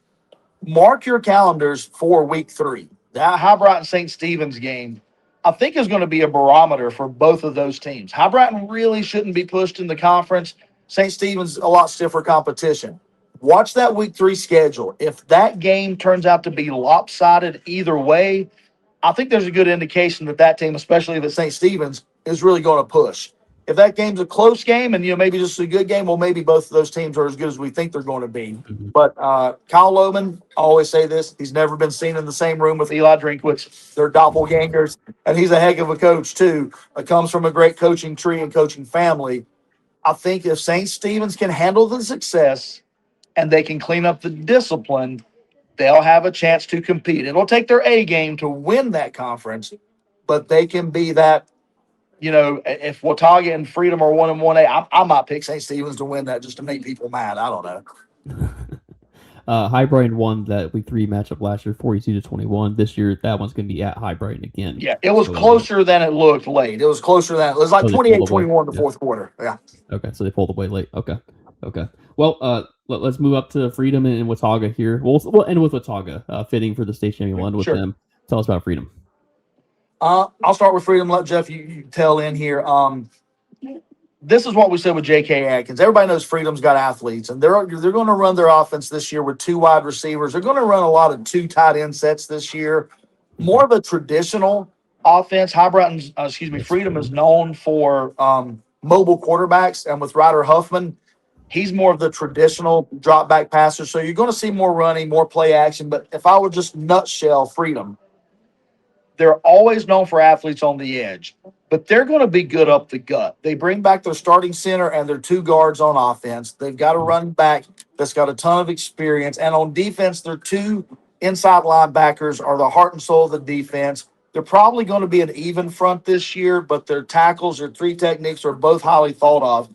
Mark your calendars for week 3. That High Brighton St. Stephen's game, I think, is going to be a barometer for both of those teams. High Brighton really shouldn't be pushed in the conference. St. Stephen's a lot stiffer competition. Watch that week 3 schedule. If that game turns out to be lopsided either way, I think there's a good indication that team, especially if it's St. Stephen's, is really going to push. If that game's a close game and maybe just a good game, well, maybe both of those teams are as good as we think they're going to be. But Kyle Lohman, I always say this, he's never been seen in the same room with Eli Drinkwitz. They're doppelgangers, and he's a heck of a coach too. Comes from a great coaching tree and coaching family. I think if St. Stephen's can handle the success and they can clean up the discipline, they'll have a chance to compete. It'll take their A game to win that conference, but they can be that. If Watauga and Freedom are 1-1A, I might pick St. Stephen's to win that just to make people mad. I don't know. High Brighton won that week 3 matchup last year, 42-21. This year, that one's going to be at High Brighton again. Yeah, it was closer than it looked late. It was closer than it was like 28-21 the fourth quarter. Yeah. Okay, so they pulled away late. Okay. Well, let's move up to Freedom and Watauga here. We'll end with Watauga, fitting for the state champion one with them. Tell us about Freedom. I'll start with Freedom. Let Jeff you tell in here. This is what we said with J.K. Atkins. Everybody knows Freedom's got athletes, and they're going to run their offense this year with 2 wide receivers. They're going to run a lot of 2 tight end sets this year. More of a traditional offense. Freedom is known for mobile quarterbacks, and with Ryder Huffman, he's more of the traditional drop back passer. So you're going to see more running, more play action. But if I would just nutshell Freedom, they're always known for athletes on the edge, but they're going to be good up the gut. They bring back their starting center and their 2 guards on offense. They've got a running back that's got a ton of experience. And on defense, their 2 inside linebackers are the heart and soul of the defense. They're probably going to be an even front this year, but their tackles, their 3 techniques are both highly thought of.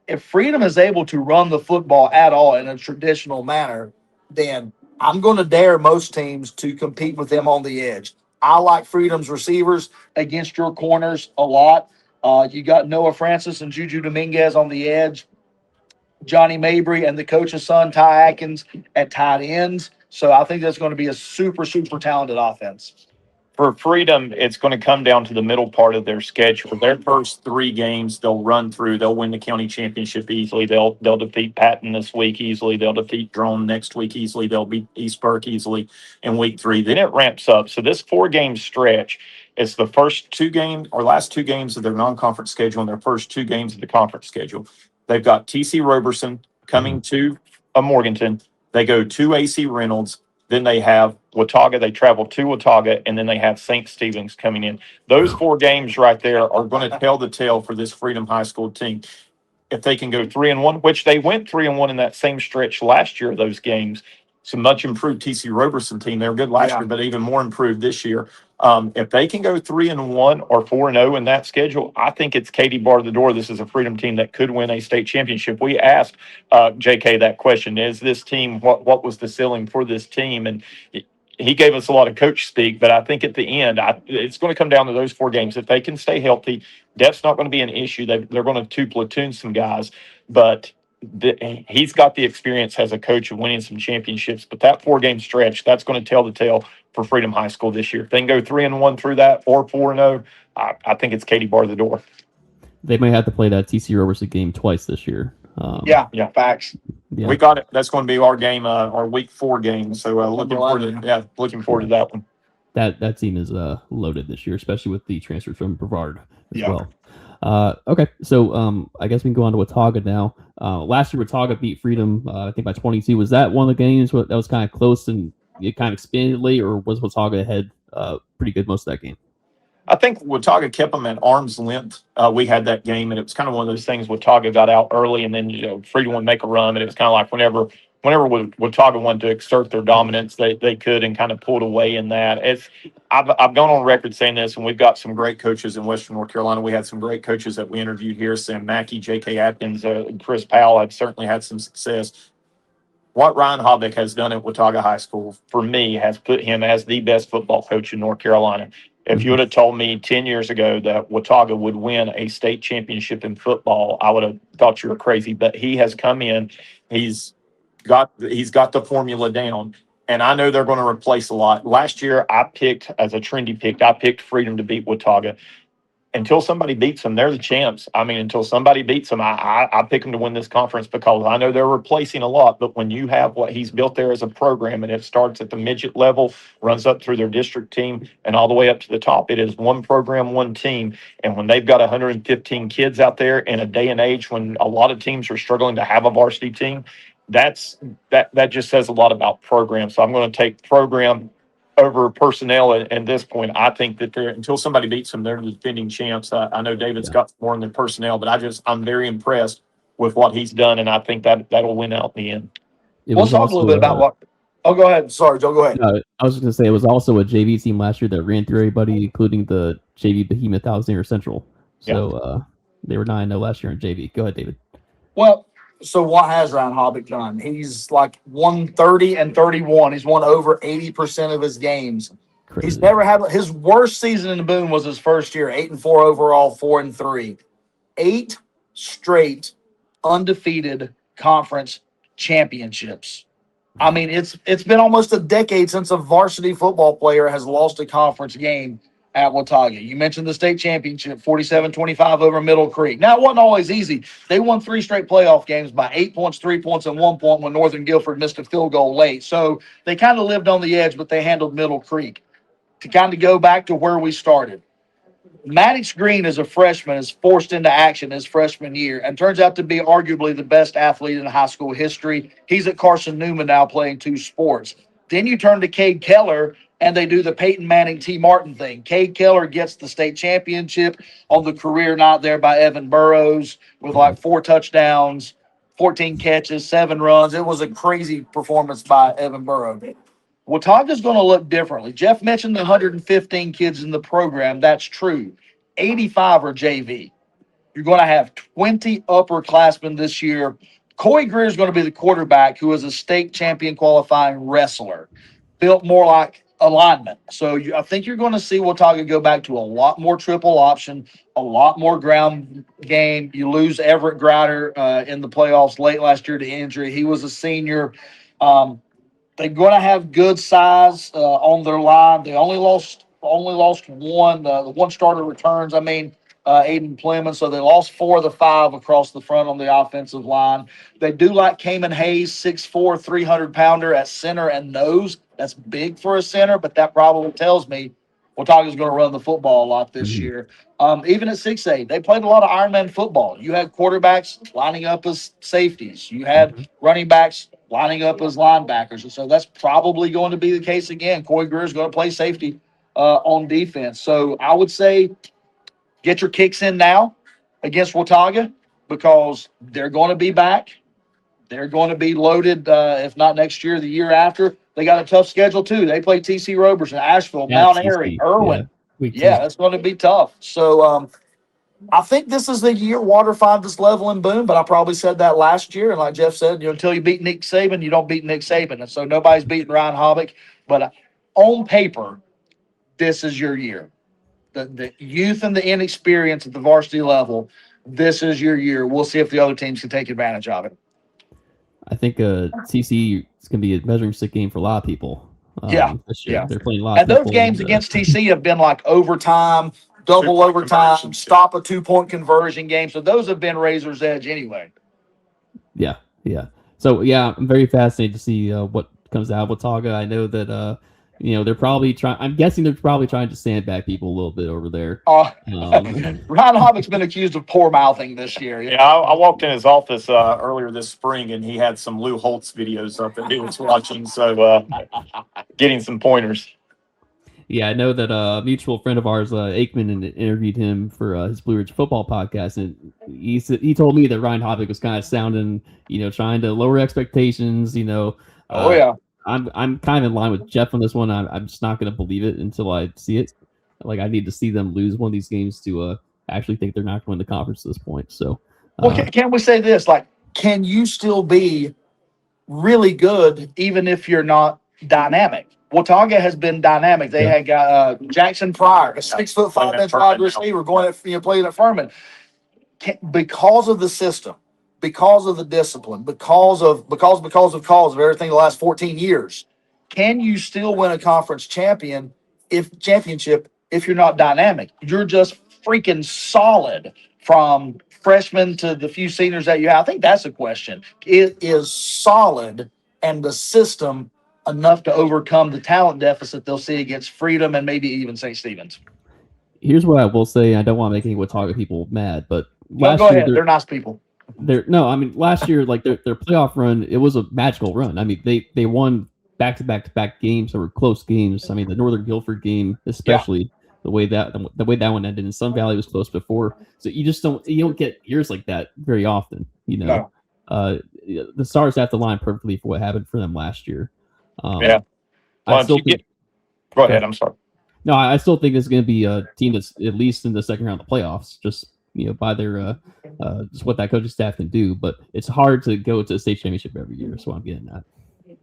If Freedom is able to run the football at all in a traditional manner, then I'm going to dare most teams to compete with them on the edge. I like Freedom's receivers against your corners a lot. You got Noah Francis and Juju Dominguez on the edge, Johnny Mabry and the coach's son, Ty Atkins, at tight ends. So I think that's going to be a super, super talented offense. For Freedom, it's going to come down to the middle part of their schedule. Their first 3 games, they'll run through. They'll win the county championship easily. They'll defeat Patton this week easily. They'll defeat Drone next week easily. They'll beat East Burke easily in week 3. Then it ramps up. So this 4-game stretch is the first 2 games or last 2 games of their non-conference schedule and their first 2 games of the conference schedule. They've got TC Roberson coming to Morganton. They go to AC Reynolds. Then they have Watauga. They travel to Watauga, and then they have St. Stephen's coming in. Those 4 games right there are going to tell the tale for this Freedom High School team. If they can go 3-1, which they went 3-1 in that same stretch last year, those games, it's a much improved TC Roberson team. They were good last year, but even more improved this year. If they can go 3-1 or 4-0 in that schedule, I think it's Katie bar the door. This is a Freedom team that could win a state championship. We asked JK that question: is this team, what was the ceiling for this team? And he gave us a lot of coach speak, but I think at the end, it's going to come down to those 4 games. If they can stay healthy, depth's not going to be an issue. They're going to 2 platoon some guys, but he's got the experience as a coach of winning some championships. But that 4-game stretch, that's going to tell the tale for Freedom High School this year. If they can go 3-1 through that or 4-0, I think it's Katie bar the door. They may have to play that TC Roberson game twice this year. Facts. Yeah. We got it. That's going to be our game, our week 4 game. So looking forward to that one. that team is loaded this year, especially with the transfers from Brevard as Yeah. well. Okay, so I guess we can go on to Watauga now. Last year, Watauga beat Freedom, I think by 22. Was that one of the games that was kind of close and it kind of expanded late, or was Watauga ahead pretty good most of that game? I think Watauga kept them at arm's length. We had that game, and it was kind of one of those things. Watauga got out early, and then Freedom would make a run, and it was kind of like whenever Watauga wanted to exert their dominance, they could and kind of pulled away in that. I've gone on record saying this, and we've got some great coaches in Western North Carolina. We had some great coaches that we interviewed here: Sam Mackey, J.K. Atkins, and Chris Powell have certainly had some success. What Ryan Hobbick has done at Watauga High School, for me, has put him as the best football coach in North Carolina. If you would have told me 10 years ago that Watauga would win a state championship in football, I would have thought you were crazy. But he has come in, he's got the formula down, and I know they're going to replace a lot. Last year, I picked Freedom to beat Watauga. Until somebody beats them, they're the champs. I mean, until somebody beats them, I pick them to win this conference because I know they're replacing a lot. But when you have what he's built there as a program, and it starts at the midget level, runs up through their district team, and all the way up to the top, it is one program, one team. And when they've got 115 kids out there in a day and age when a lot of teams are struggling to have a varsity team, that just says a lot about program. So I'm going to take program over personnel at this point. I think that until somebody beats them, they're the defending champs. I know David's got more than personnel, but I'm very impressed with what he's done, and I think that'll win out in the end. Let's talk a little bit about what. Oh, go ahead. Sorry, Joe. Go ahead. No, I was just going to say it was also a JV team last year that ran through everybody, including the JV behemoth Alexander Central. So they were 9-0 last year in JV. Go ahead, David. Well, so what has Ryan Hobbick done? He's like 130-31. He's won over 80% of his games. Crazy. He's never had his worst season in the Boone was his first year, 8-4 overall, 4-3. 8 straight undefeated conference championships. I mean, it's been almost a decade since a varsity football player has lost a conference game at Watauga. You mentioned the state championship, 47-25 over Middle Creek. Now, it wasn't always easy. They won 3 straight playoff games by 8 points, 3 points, and 1 point when Northern Guilford missed a field goal late. So they kind of lived on the edge, but they handled Middle Creek. To kind of go back to where we started, Maddox Green as a freshman is forced into action his freshman year and turns out to be arguably the best athlete in high school history. He's at Carson Newman now playing 2 sports. Then you turn to Cade Keller, and they do the Peyton Manning, T. Martin thing. Cade Keller gets the state championship on the career night there by Evan Burrows with like 4 touchdowns, 14 catches, 7 runs. It was a crazy performance by Evan Burrows. Watauga's going to look differently. Jeff mentioned the 115 kids in the program. That's true. 85 are JV. You're going to have 20 upperclassmen this year. Coy Greer is going to be the quarterback, who is a state champion qualifying wrestler, built more like a lineman. So I think you're going to see Watauga go back to a lot more triple option, a lot more ground game. You lose Everett Grider in the playoffs late last year to injury. He was a senior. They're going to have good size on their line. They only lost one. The one starter returns. Aiden Plemons. So they lost 4 of the 5 across the front on the offensive line. They do like Cayman Hayes, 6'4", 300-pounder at center and nose. That's big for a center, but that probably tells me Watauga's going to run the football a lot this year. Even at 6'8", they played a lot of Ironman football. You had quarterbacks lining up as safeties. You had running backs lining up as linebackers. And so that's probably going to be the case again. Coy Greer is going to play safety on defense. So I would say get your kicks in now against Watauga because they're going to be back. They're going to be loaded, if not next year, the year after. They got a tough schedule, too. They play T.C. Roberson, Asheville, Mount Airy, Irwin. Yeah, that's going to be tough. So I think this is the year Water find this level in Boone, but I probably said that last year. And like Jeff said, until you beat Nick Saban, you don't beat Nick Saban. And so nobody's beating Ryan Hobbick. But on paper, this is your year. The youth and the inexperience at the varsity level, this is your year. We'll see if the other teams can take advantage of it. I think TC is going to be a measuring stick game for a lot of people. This year. They're playing a lot. And those games against TC have been like overtime, double overtime, stop a 2-point conversion game. So those have been razor's edge anyway. Yeah. So, I'm very fascinated to see what comes out of Watauga. I know that they're probably trying. I'm guessing they're probably trying to sandbag people a little bit over there. Ryan Hobbick's been accused of poor mouthing this year. Yeah, I walked in his office earlier this spring, and he had some Lou Holtz videos up that he was watching, so getting some pointers. Yeah, I know that a mutual friend of ours, Aikman, interviewed him for his Blue Ridge football podcast, and he told me that Ryan Hobbick was kind of sounding, trying to lower expectations. Oh yeah. I'm kind of in line with Jeff on this one. I'm just not going to believe it until I see it. Like, I need to see them lose one of these games to actually think they're not going to win the conference at this point. So, well, can we say this? Like, can you still be really good even if you're not dynamic? Watauga has been dynamic. They had got Jackson Pryor, a 6'5" wide receiver, going at playing at Furman, because of the system, because of the discipline, because of everything the last 14 years. Can you still win a conference championship if you're not dynamic? You're just freaking solid from freshmen to the few seniors that you have. I think that's a question. It is solid, and the system enough to overcome the talent deficit they'll see against Freedom and maybe even St. Stephen's. Here's what I will say. I don't want to make any Watauga people mad, but go ahead. They're nice people. Last year, like their playoff run, it was a magical run. I mean, they won back-to-back games that were close games. I mean, the Northern Guilford game, especially the way that one ended, and Sun Valley was close before. So you don't get years like that very often. No. The stars have to line perfectly for what happened for them last year. Well, go ahead. I'm sorry. No, I still think it's going to be a team that's at least in the second round of the playoffs. Just by their just what that coaching staff can do. But it's hard to go to a state championship every year. So I'm getting that.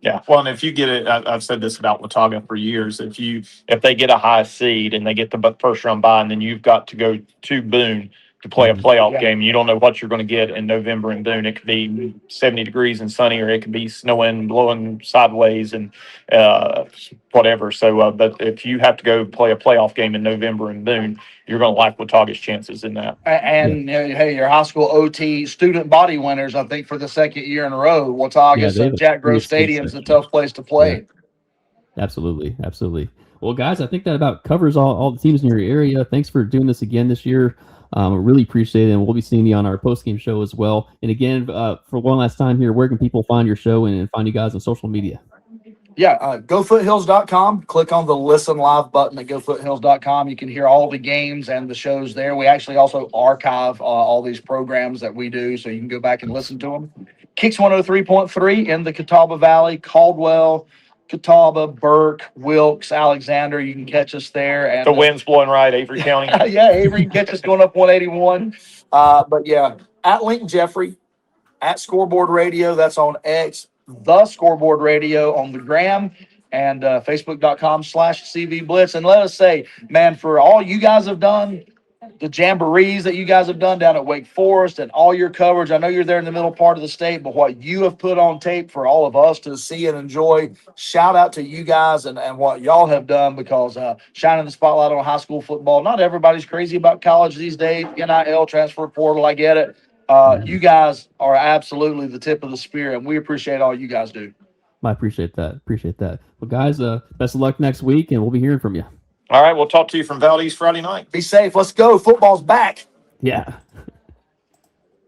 Yeah, well, and if you get it, I've said this about Watauga for years. If they get a high seed and they get the first round bye, and then you've got to go to Boone to play a playoff game, you don't know what you're going to get in November in Boone. It could be 70 degrees and sunny, or it could be snowing, blowing sideways, and whatever. So, but if you have to go play a playoff game in November in Boone, you're going to like Watauga's chances in that. And hey, your high school OT student body winners, I think, for the second year in a row. Watauga, Jack Grove Stadium is a tough place to play. Yeah. Absolutely. Well, guys, I think that about covers all the teams in your area. Thanks for doing this again this year. I really appreciate it, and we'll be seeing you on our post-game show as well. And again, for one last time here, where can people find your show and find you guys on social media? Yeah, gofoothills.com. Click on the Listen Live button at gofoothills.com. You can hear all the games and the shows there. We actually also archive all these programs that we do, so you can go back and listen to them. Kicks 103.3 in the Catawba Valley, Caldwell, Catawba, Burke, Wilkes, Alexander. You can catch us there. And the wind's blowing right, Avery County. Yeah, Avery can catch us going up 181. But yeah, at Lincoln Jeffrey, at Scoreboard Radio, that's on X, the Scoreboard Radio on the gram, and Facebook.com/CV Blitz. And let us say, man, for all you guys have done, the jamborees that you guys have done down at Wake Forest and all your coverage. I know you're there in the middle part of the state, but what you have put on tape for all of us to see and enjoy, shout out to you guys and what y'all have done, because shining the spotlight on high school football. Not everybody's crazy about college these days, NIL, transfer portal, I get it. You guys are absolutely the tip of the spear, and we appreciate all you guys do. I appreciate that. Well, guys, best of luck next week, and we'll be hearing from you. All right, we'll talk to you from Valdez Friday night. Be safe. Let's go. Football's back. Yeah.